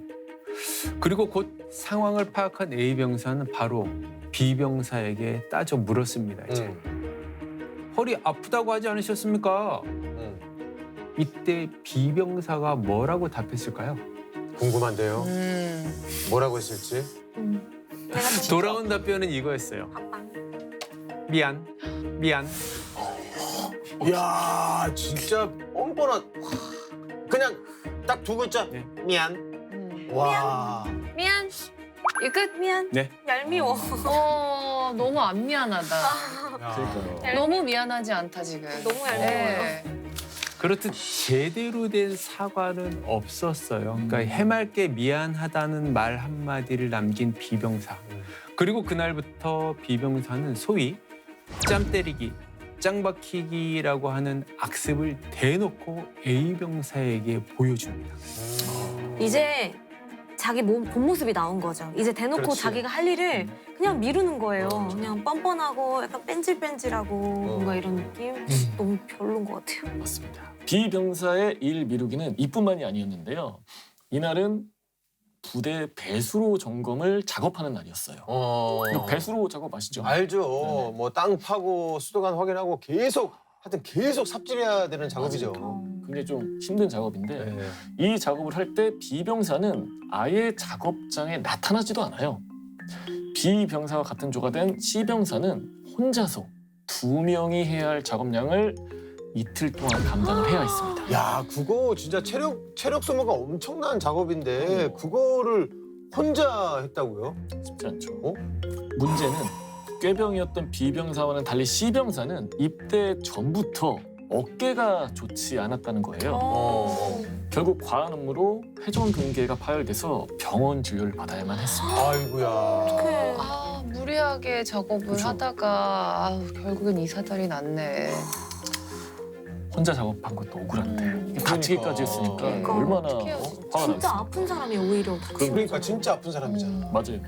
그리고 곧 상황을 파악한 A 병사는 바로 B 병사에게 따져 물었습니다. 이제. 허리 아프다고 하지 않으셨습니까? 이때 B 병사가 뭐라고 답했을까요? 궁금한데요. 뭐라고 했을지. 돌아온 답변은 이거였어요. 미안. 이야 진짜 뻔뻔한. 그냥 딱 두 글자. 네. 미안. 와. 미안. 이 끝? 미안. 네. 얄미워. 너무 안 미안하다. 그러니까요. 너무 미안하지 않다 지금. 너무 얄미워요. 네. 그렇듯 제대로 된 사과는 없었어요. 그러니까 해맑게 미안하다는 말 한마디를 남긴 B 병사. 그리고 그날부터 B 병사는 소위 짬 때리기, 짱 박히기라고 하는 악습을 대놓고 A 병사에게 보여줍니다. 이제 자기 본 모습이 나온 거죠. 이제 대놓고 그렇지. 자기가 할 일을 그냥 미루는 거예요. 그냥 뻔뻔하고 약간 뺀질뺀질하고 뭔가 이런 느낌 너무 별로인 것 같아요. 맞습니다. B 병사의 일 미루기는 이뿐만이 아니었는데요. 이날은 부대 배수로 점검을 작업하는 날이었어요. 배수로 작업 아시죠? 알죠. 네네. 뭐 땅 파고 수도관 확인하고 하여튼 계속 삽질해야 되는 작업이죠. 굉장히 좀 힘든 작업인데 네. 이 작업을 할 때 B 병사는 아예 작업장에 나타나지도 않아요. B 병사와 같은 조가 된 C 병사는 혼자서 2명이 해야 할 작업량을 이틀 동안 감당을 해야 했습니다. 야 그거 진짜 체력 소모가 엄청난 작업인데 그거를 혼자 했다고요? 쉽지 않죠. 어? 문제는 꾀병이었던 B 병사와는 달리 C 병사는 입대 전부터 어깨가 좋지 않았다는 거예요. 결국 과한 업무로 회전 근개가 파열돼서 병원 진료를 받아야만 했습니다. 아이고야. 무리하게 작업을 그쵸. 하다가 결국엔 이 사달이 났네. 혼자 작업한 것도 억울한데 다치기까지 했으니까 그러니까. 얼마나 어떡해요, 화가 진짜 나겠어요. 아픈 사람이 오히려 다치는 그러니까 진짜 아픈 사람이잖아. 맞아요.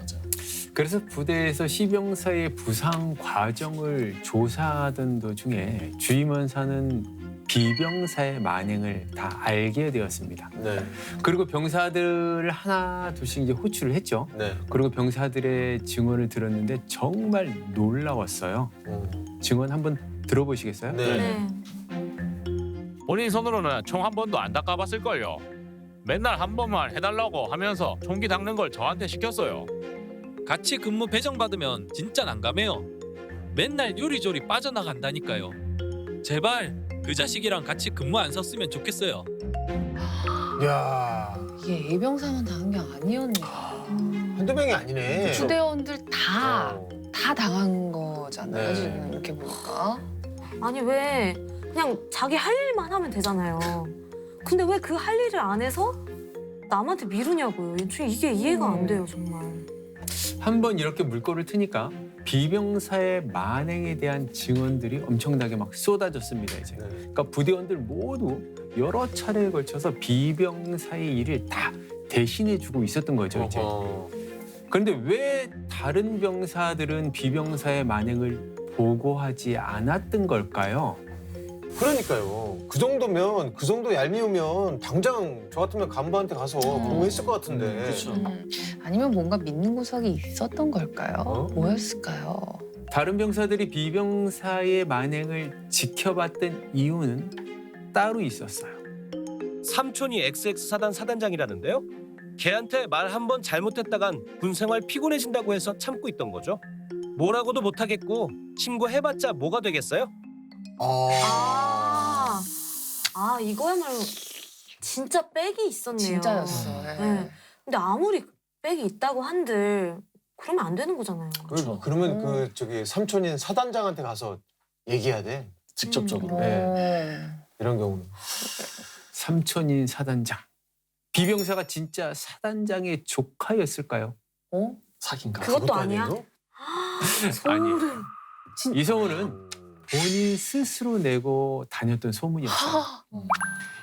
그래서 부대에서 시병사의 부상 과정을 조사하던 도중에 주임원사는 비병사의 만행을 다 알게 되었습니다. 네. 그리고 병사들을 하나 둘씩 이제 호출을 했죠. 네. 그리고 병사들의 증언을 들었는데 정말 놀라웠어요. 증언 한번 들어보시겠어요? 네. 네. 본인 손으로는 총 한 번도 안 닦아봤을걸요. 맨날 한 번만 해달라고 하면서 총기 닦는 걸 저한테 시켰어요. 같이 근무 배정받으면 진짜 난감해요. 맨날 요리조리 빠져나간다니까요. 제발 그 자식이랑 같이 근무 안 섰으면 좋겠어요. 야 이게 A병사만 당한 게 아니었네. 한두 명이 아니네. 부대원들 다 어. 당한 거잖아요. 네. 지금 이렇게 보니까. 아니 왜 그냥 자기 할 일만 하면 되잖아요. 근데 왜 그 할 일을 안 해서 남한테 미루냐고요. 이게 이해가 안 돼요, 정말. 한번 이렇게 물꼬를 트니까 비병사의 만행에 대한 증언들이 엄청나게 막 쏟아졌습니다. 이제. 그러니까 부대원들 모두 여러 차례에 걸쳐서 비병사의 일을 다 대신해주고 있었던 거죠. 이제. 그런데 왜 다른 병사들은 비병사의 만행을 보고하지 않았던 걸까요? 그러니까요. 그 정도면 그 정도 얄미우면 당장 저 같으면 간부한테 가서 보고했을 것 같은데. 그렇죠. 아니면 뭔가 믿는 구석이 있었던 걸까요? 뭐였을까요? 다른 병사들이 비병사의 만행을 지켜봤던 이유는 따로 있었어요. 삼촌이 XX 사단 사단장이라는데요. 걔한테 말 한 번 잘못했다간 군생활 피곤해진다고 해서 참고 있던 거죠. 뭐라고도 못하겠고 신고해봤자 뭐가 되겠어요? 이거야말로 진짜 빽이 있었네요. 진짜였어. 네. 근데 아무리 빽이 있다고 한들 그러면 안 되는 거잖아요. 그러면 그 저기 삼촌인 사단장한테 가서 얘기해야 돼. 직접적으로. 이런 경우는. 삼촌인 사단장. 비병사가 진짜 사단장의 조카였을까요? 사귄가? 그것도 아니야? 아니에요. 이 소문은 본인 스스로 내고 다녔던 소문이었어요.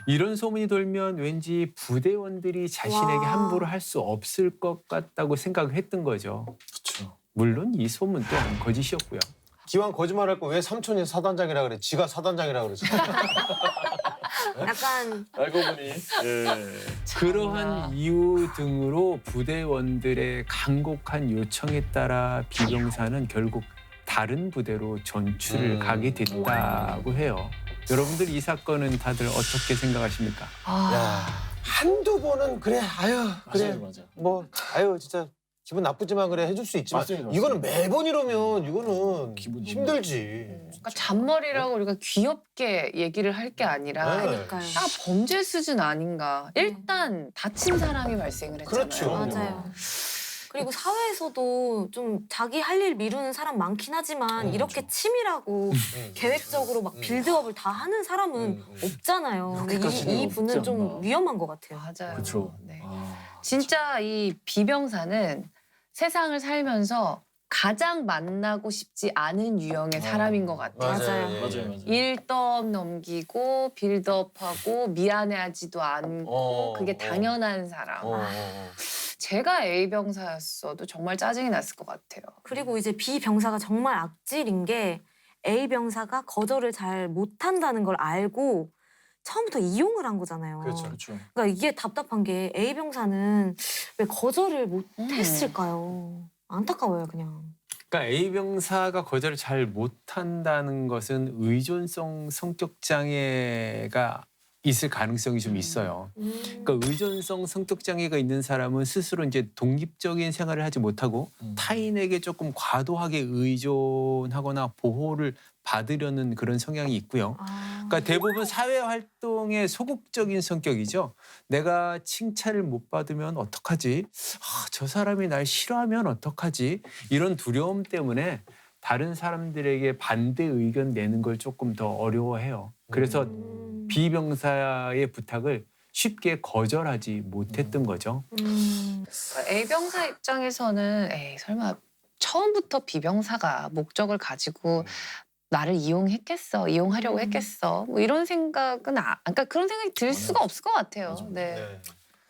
이런 소문이 돌면 왠지 부대원들이 자신에게 함부로 할 수 없을 것 같다고 생각을 했던 거죠. 그렇죠. 물론 이 소문 또한 거짓이었고요. 기왕 거짓말할 거 왜 삼촌이 사단장이라 그래? 지가 사단장이라 그러지. 약간 알고 보니. 그러한 이유 등으로 부대원들의 간곡한 요청에 따라 비병사는 결국 다른 부대로 전출을 가게 됐다고 해요. 여러분들 이 사건은 다들 어떻게 생각하십니까? 야, 한두 번은 그래, 아유, 그래. 맞아요. 뭐, 아유, 진짜 기분 나쁘지만 그래 해줄 수 있지만 맞아요. 이거는 매번 이러면 이거는 기분 힘들지. 그러니까 잔머리라고 우리가 귀엽게 얘기를 할 게 아니라 그러니까요. 범죄 수준 아닌가. 일단 다친 사람이 발생을 했잖아요. 그렇죠. 맞아요. 그리고 사회에서도 좀 자기 할 일 미루는 사람 많긴 하지만 이렇게 치밀하고 계획적으로 막 빌드업을 다 하는 사람은 없잖아요. 근데 이 분은 좀 위험한 것 같아요. 맞아요. 그렇죠. 네. 진짜 이 비병사는 세상을 살면서 가장 만나고 싶지 않은 유형의 사람인 것 같아요. 맞아요. 일떡 넘기고 빌드업하고 미안해하지도 않고 그게 당연한 사람. 제가 A병사였어도 정말 짜증이 났을 것 같아요. 그리고 이제 B병사가 정말 악질인 게 A병사가 거절을 잘 못한다는 걸 알고 처음부터 이용을 한 거잖아요. 그렇죠. 그러니까 이게 답답한 게 A병사는 왜 거절을 못했을까요? 안타까워요, 그냥. 그러니까 A병사가 거절을 잘 못한다는 것은 의존성 성격 장애가 있을 가능성이 좀 있어요. 그러니까 의존성 성격 장애가 있는 사람은 스스로 이제 독립적인 생활을 하지 못하고 타인에게 조금 과도하게 의존하거나 보호를 받으려는 그런 성향이 있고요. 그러니까 대부분 사회 활동의 소극적인 성격이죠. 내가 칭찬을 못 받으면 어떡하지? 저 사람이 날 싫어하면 어떡하지? 이런 두려움 때문에 다른 사람들에게 반대 의견 내는 걸 조금 더 어려워해요. 그래서 B병사의 부탁을 쉽게 거절하지 못했던 거죠. A병사 입장에서는 에이, 설마 처음부터 B병사가 목적을 가지고 나를 이용하려고 했겠어. 뭐 이런 생각은 그러니까 그런 생각이 들 수가 없을 것 같아요. 네.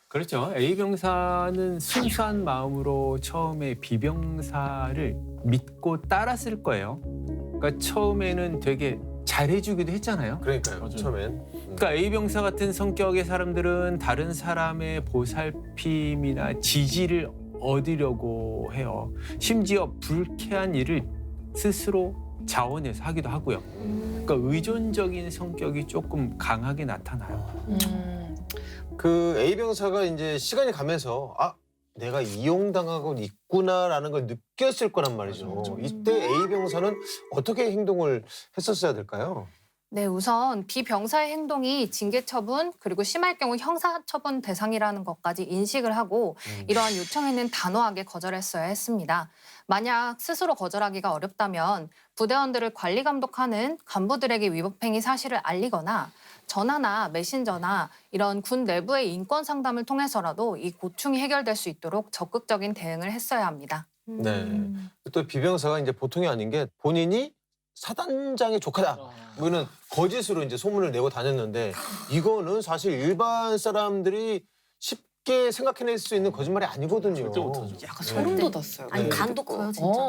그렇죠. A병사는 순수한 마음으로 처음에 B병사를 믿고 따랐을 거예요. 그러니까 처음에는 되게 잘해주기도 했잖아요. 그러니까요. 처음엔. 그러니까 A병사 같은 성격의 사람들은 다른 사람의 보살핌이나 지지를 얻으려고 해요. 심지어 불쾌한 일을 스스로 자원해서 하기도 하고요. 그러니까 의존적인 성격이 조금 강하게 나타나요. 그 A병사가 이제 시간이 가면서 내가 이용당하고 있구나라는 걸 느꼈을 거란 말이죠. 이때 A병사는 어떻게 행동을 했었어야 될까요? 네, 우선 비병사의 행동이 징계처분 그리고 심할 경우 형사처분 대상이라는 것까지 인식을 하고 이러한 요청에는 단호하게 거절했어야 했습니다. 만약 스스로 거절하기가 어렵다면 부대원들을 관리 감독하는 간부들에게 위법행위 사실을 알리거나 전화나 메신저나 이런 군 내부의 인권 상담을 통해서라도 이 고충이 해결될 수 있도록 적극적인 대응을 했어야 합니다. 네. 또 비병사가 이제 보통이 아닌 게 본인이 사단장의 조카다. 이거는 거짓으로 이제 소문을 내고 다녔는데 이거는 사실 일반 사람들이 쉽게 생각해낼 수 있는 거짓말이 아니거든요. 절대 못하죠. 약간 소름 돋았어요. 아니 네. 간도 커요 진짜.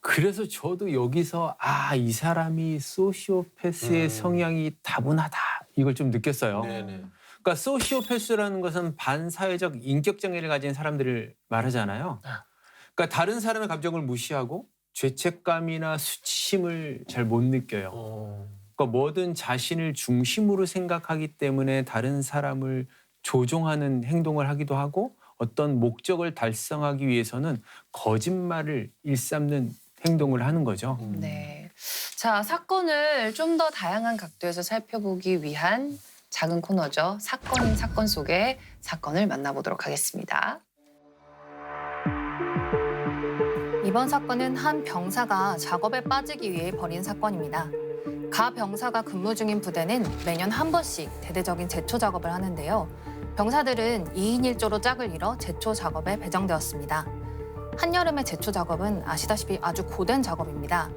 그래서 저도 여기서 이 사람이 소시오패스의 성향이 다분하다 이걸 좀 느꼈어요. 네네. 그러니까 소시오패스라는 것은 반사회적 인격 장애를 가진 사람들을 말하잖아요. 그러니까 다른 사람의 감정을 무시하고 죄책감이나 수치심을 잘 못 느껴요. 그러니까 뭐든 자신을 중심으로 생각하기 때문에 다른 사람을 조종하는 행동을 하기도 하고 어떤 목적을 달성하기 위해서는 거짓말을 일삼는 행동을 하는 거죠. 네. 자, 사건을 좀 더 다양한 각도에서 살펴보기 위한 작은 코너죠. 사건인 사건 속의 사건을 만나보도록 하겠습니다. 이번 사건은 한 병사가 작업에 빠지기 위해 벌인 사건입니다. 가 병사가 근무 중인 부대는 매년 한 번씩 대대적인 제초 작업을 하는데요. 병사들은 2인 1조로 짝을 이뤄 제초 작업에 배정되었습니다. 한여름의 제초 작업은 아시다시피 아주 고된 작업입니다.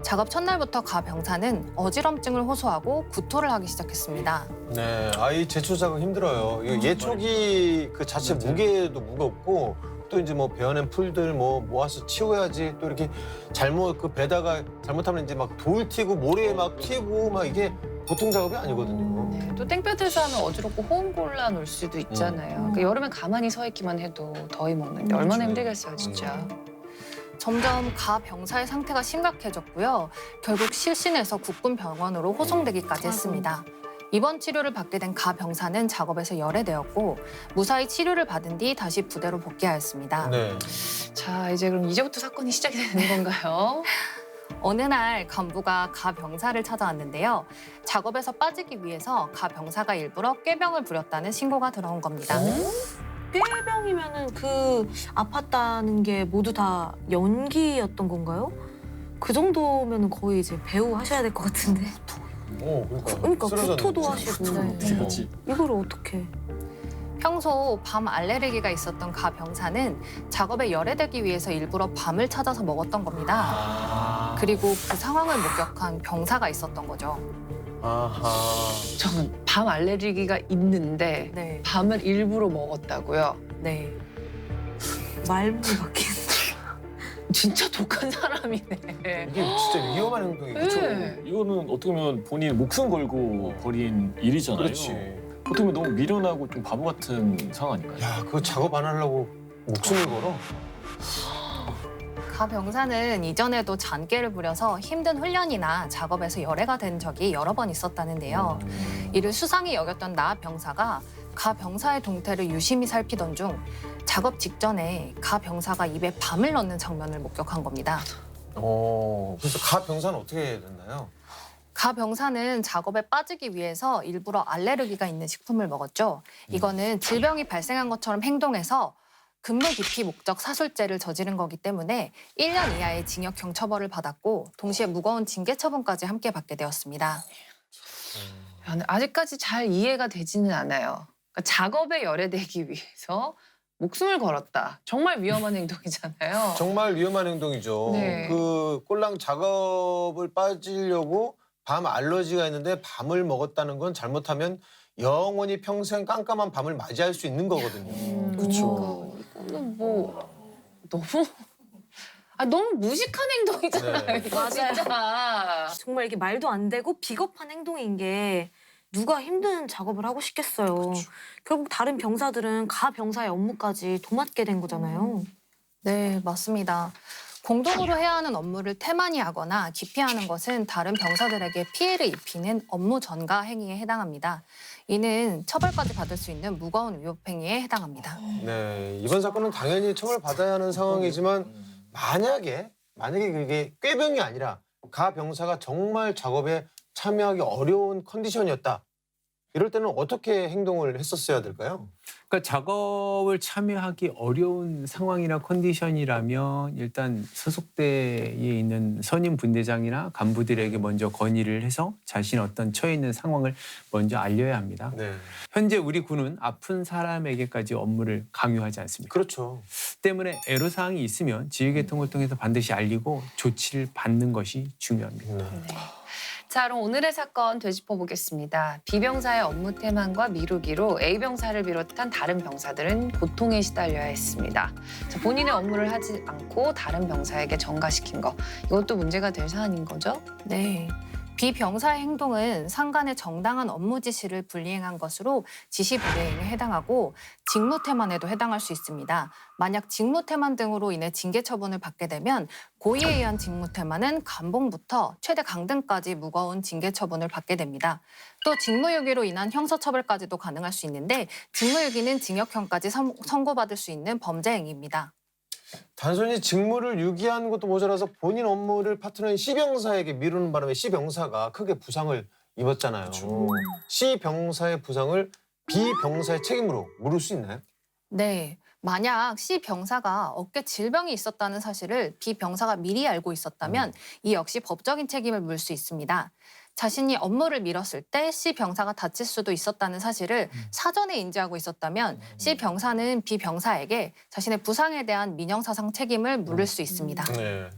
작업 첫날부터 가 병사는 어지럼증을 호소하고 구토를 하기 시작했습니다. 네, 이 제초 작업 힘들어요. 이거 예초기 그 자체 무게도 무겁고 또 이제 뭐 베어낸 풀들 뭐 모아서 치워야지 또 이렇게 잘못 그 배다가 잘못하면 이제 막 돌 튀고 모래 막 튀고 막 이게 보통 작업이 아니거든요. 네, 또 땡볕에서 하면 어지럽고 호흡 곤란 올 수도 있잖아요. 그러니까 여름엔 가만히 서 있기만 해도 더위 먹는데 얼마나 힘들겠어요, 진짜. 점점 가 병사의 상태가 심각해졌고요. 결국 실신해서 국군병원으로 호송되기까지 했습니다. 입원 치료를 받게 된 가 병사는 작업에서 열애되었고 무사히 치료를 받은 뒤 다시 부대로 복귀하였습니다. 네. 자, 이제부터 사건이 시작이 되는 건가요? 어느 날 간부가 가 병사를 찾아왔는데요. 작업에서 빠지기 위해서 가 병사가 일부러 꾀병을 부렸다는 신고가 들어온 겁니다. 꾀병이면은 그 아팠다는 게 모두 다 연기였던 건가요? 그 정도면은 거의 이제 배우 하셔야 될 것 같은데. 그러니까 구토도 하시고. 그렇지. 이걸 어떻게? 평소 밤 알레르기가 있었던 가 병사는 작업에 열애되기 위해서 일부러 밤을 찾아서 먹었던 겁니다. 그리고 그 상황을 목격한 병사가 있었던 거죠. 아하. 저는 밤 알레르기가 있는데 네. 밤을 일부러 먹었다고요? 네. 말문이 막히는. 진짜 독한 사람이네. 이게 진짜 위험한 행동이죠. 네. 이거는 어떻게 보면 본인 목숨 걸고 벌인 일이잖아요. 그렇지. 어떻게 보면 너무 미련하고 좀 바보 같은 상황 아닌가요? 야, 그거 작업 안 하려고 목숨을 걸어? 가 병사는 이전에도 잔꾀를 부려서 힘든 훈련이나 작업에서 열애가 된 적이 여러 번 있었다는데요. 이를 수상히 여겼던 나 병사가 가 병사의 동태를 유심히 살피던 중 작업 직전에 가 병사가 입에 밤을 넣는 장면을 목격한 겁니다. 그래서 가 병사는 어떻게 됐나요? 가 병사는 작업에 빠지기 위해서 일부러 알레르기가 있는 식품을 먹었죠. 이거는 질병이 발생한 것처럼 행동해서 근무 기피 목적 사술죄를 저지른 거기 때문에 1년 이하의 징역형 처벌을 받았고 동시에 무거운 징계 처분까지 함께 받게 되었습니다. 아직까지 잘 이해가 되지는 않아요. 그러니까 작업에 열애되기 위해서 목숨을 걸었다. 정말 위험한 행동이잖아요. 정말 위험한 행동이죠. 네. 그 꼴랑 작업을 빠지려고 밤 알러지가 있는데 밤을 먹었다는 건 잘못하면 영원히 평생 깜깜한 밤을 맞이할 수 있는 거거든요. 그렇죠. 이거는 뭐 너무 무식한 행동이잖아요. 네. 이거 진짜. 정말 이게 말도 안 되고 비겁한 행동인 게 누가 힘든 작업을 하고 싶겠어요. 결국 다른 병사들은 가 병사의 업무까지 도맡게 된 거잖아요. 네, 맞습니다. 공동으로 해야 하는 업무를 태만히 하거나 기피하는 것은 다른 병사들에게 피해를 입히는 업무 전가 행위에 해당합니다. 이는 처벌까지 받을 수 있는 무거운 위법 행위에 해당합니다. 네, 이번 사건은 당연히 처벌받아야 하는 상황이지만 만약에 그게 꾀병이 아니라 가 병사가 정말 작업에 참여하기 어려운 컨디션이었다. 이럴 때는 어떻게 행동을 했었어야 될까요? 그러니까 작업을 참여하기 어려운 상황이나 컨디션이라면 일단 소속대에 있는 선임 분대장이나 간부들에게 먼저 건의를 해서 자신의 어떤 처해 있는 상황을 먼저 알려야 합니다. 네. 현재 우리 군은 아픈 사람에게까지 업무를 강요하지 않습니다. 그렇죠. 때문에 애로사항이 있으면 지휘계통을 통해서 반드시 알리고 조치를 받는 것이 중요합니다. 네. 자, 그럼 오늘의 사건 되짚어 보겠습니다. B병사의 업무 태만과 미루기로 A병사를 비롯한 다른 병사들은 고통에 시달려야 했습니다. 자, 본인의 업무를 하지 않고 다른 병사에게 전가시킨 거, 이것도 문제가 될 사안인 거죠? 네. 비병사의 행동은 상관의 정당한 업무 지시를 불이행한 것으로 지시불이행에 해당하고 직무태만에도 해당할 수 있습니다. 만약 직무태만 등으로 인해 징계 처분을 받게 되면 고의에 의한 직무태만은 감봉부터 최대 강등까지 무거운 징계 처분을 받게 됩니다. 또 직무유기로 인한 형사처벌까지도 가능할 수 있는데 직무유기는 징역형까지 선고받을 수 있는 범죄 행위입니다. 단순히 직무를 유기한 것도 모자라서 본인 업무를 파트너인 C병사에게 미루는 바람에 C병사가 크게 부상을 입었잖아요. C병사의 부상을 B병사의 책임으로 물을 수 있나요? 네. 만약 C병사가 어깨 질병이 있었다는 사실을 B병사가 미리 알고 있었다면 이 역시 법적인 책임을 물 수 있습니다. 자신이 업무를 미뤘을 때 C병사가 다칠 수도 있었다는 사실을 사전에 인지하고 있었다면 C병사는 B병사에게 자신의 부상에 대한 민형사상 책임을 물을 수 있습니다. 네.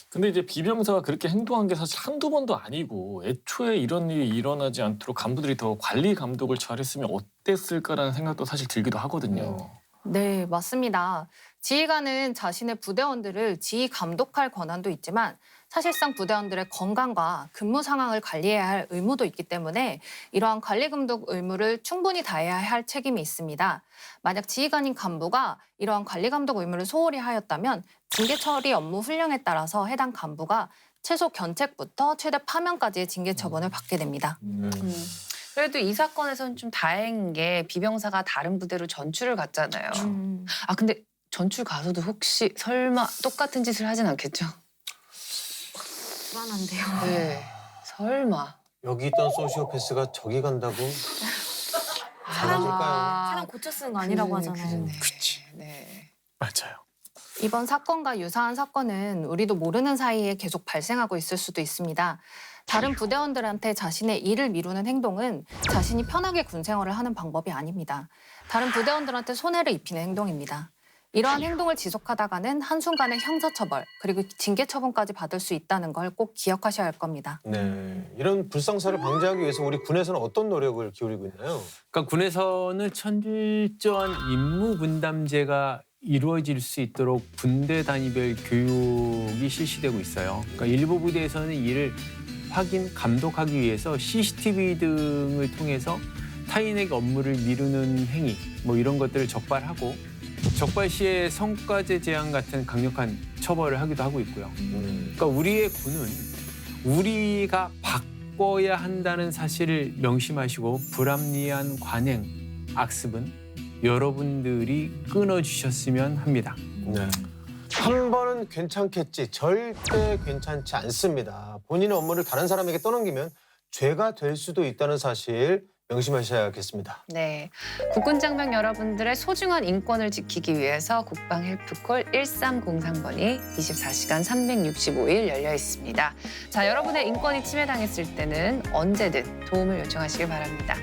근데 이제 B병사가 그렇게 행동한 게 사실 한두 번도 아니고 애초에 이런 일이 일어나지 않도록 간부들이 더 관리 감독을 잘했으면 어땠을까라는 생각도 사실 들기도 하거든요. 네, 맞습니다. 지휘관은 자신의 부대원들을 지휘 감독할 권한도 있지만 사실상 부대원들의 건강과 근무 상황을 관리해야 할 의무도 있기 때문에 이러한 관리 감독 의무를 충분히 다해야 할 책임이 있습니다. 만약 지휘관인 간부가 이러한 관리 감독 의무를 소홀히 하였다면 징계 처리 업무 훈령에 따라서 해당 간부가 최소 견책부터 최대 파면까지의 징계 처분을 받게 됩니다. 그래도 이 사건에서는 좀 다행인 게 B병사가 다른 부대로 전출을 갔잖아요. 아, 근데 전출 가서도 혹시 설마 똑같은 짓을 하진 않겠죠? 불안한데요. 네, 설마. 여기 있던 소시오패스가 저기 간다고? 사람 고쳐 쓰는 거 아니라고 하잖아요. 그치. 네. 맞아요. 이번 사건과 유사한 사건은 우리도 모르는 사이에 계속 발생하고 있을 수도 있습니다. 다른 부대원들한테 자신의 일을 미루는 행동은 자신이 편하게 군 생활을 하는 방법이 아닙니다. 다른 부대원들한테 손해를 입히는 행동입니다. 이러한 행동을 지속하다가는 한순간에 형사처벌 그리고 징계 처분까지 받을 수 있다는 걸 꼭 기억하셔야 할 겁니다. 네. 이런 불상사를 방지하기 위해서 우리 군에서는 어떤 노력을 기울이고 있나요? 그러니까 군에서는 철저한 임무 분담제가 이루어질 수 있도록 군대 단위별 교육이 실시되고 있어요. 그러니까 일부 부대에서는 이를 확인, 감독하기 위해서 CCTV 등을 통해서 타인에게 업무를 미루는 행위, 뭐 이런 것들을 적발하고 적발 시에 성과제 제한 같은 강력한 처벌을 하기도 하고 있고요. 그러니까 우리의 군은 우리가 바꿔야 한다는 사실을 명심하시고 불합리한 관행, 악습은 여러분들이 끊어주셨으면 합니다. 네. 한 번은 괜찮겠지 절대 괜찮지 않습니다. 본인의 업무를 다른 사람에게 떠넘기면 죄가 될 수도 있다는 사실 명심하셔야겠습니다. 네, 국군 장병 여러분들의 소중한 인권을 지키기 위해서 국방 헬프콜 1303번이 24시간 365일 열려 있습니다. 자, 여러분의 인권이 침해당했을 때는 언제든 도움을 요청하시길 바랍니다.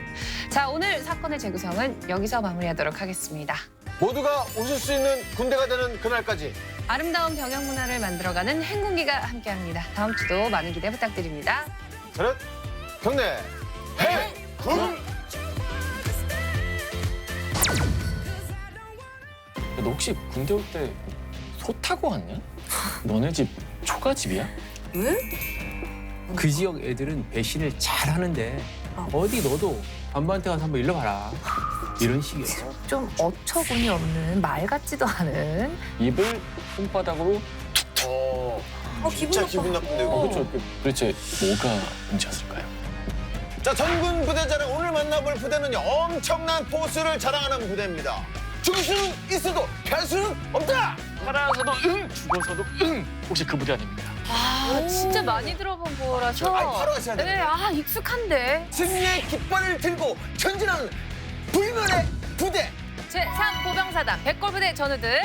자, 오늘 사건의 재구성은 여기서 마무리하도록 하겠습니다. 모두가 웃을 수 있는 군대가 되는 그날까지 아름다운 병영 문화를 만들어가는 행군기가 함께합니다. 다음 주도 많은 기대 부탁드립니다. 저는 경례 해군! 너 혹시 군대 올 때 소 타고 왔냐? 너네 집 초가집이야? 그 지역 애들은 배신을 잘 하는데 어디 너도 반부한테 가서 한번 일러봐라. 이런 식이었죠. 좀 어처구니 없는 말 같지도 않은 입을 손바닥으로 진짜 기분 나쁜데 이거. 그렇죠. 도대체 뭐가 문제였을까요? 자, 전군 부대자랑 오늘 만나볼 부대는 엄청난 포스를 자랑하는 부대입니다. 죽을 수는 있어도 갈 수는 없다! 살아서도 응! 죽어서도 응! 혹시 그 부대 아닙니까? 아, 진짜 많이 들어본 거라서. 아니, 바로 하셔야 돼요. 네, 아, 익숙한데. 승리의 깃발을 들고 전진하는 불면의 부대. 제3보병사단 백골부대 전우들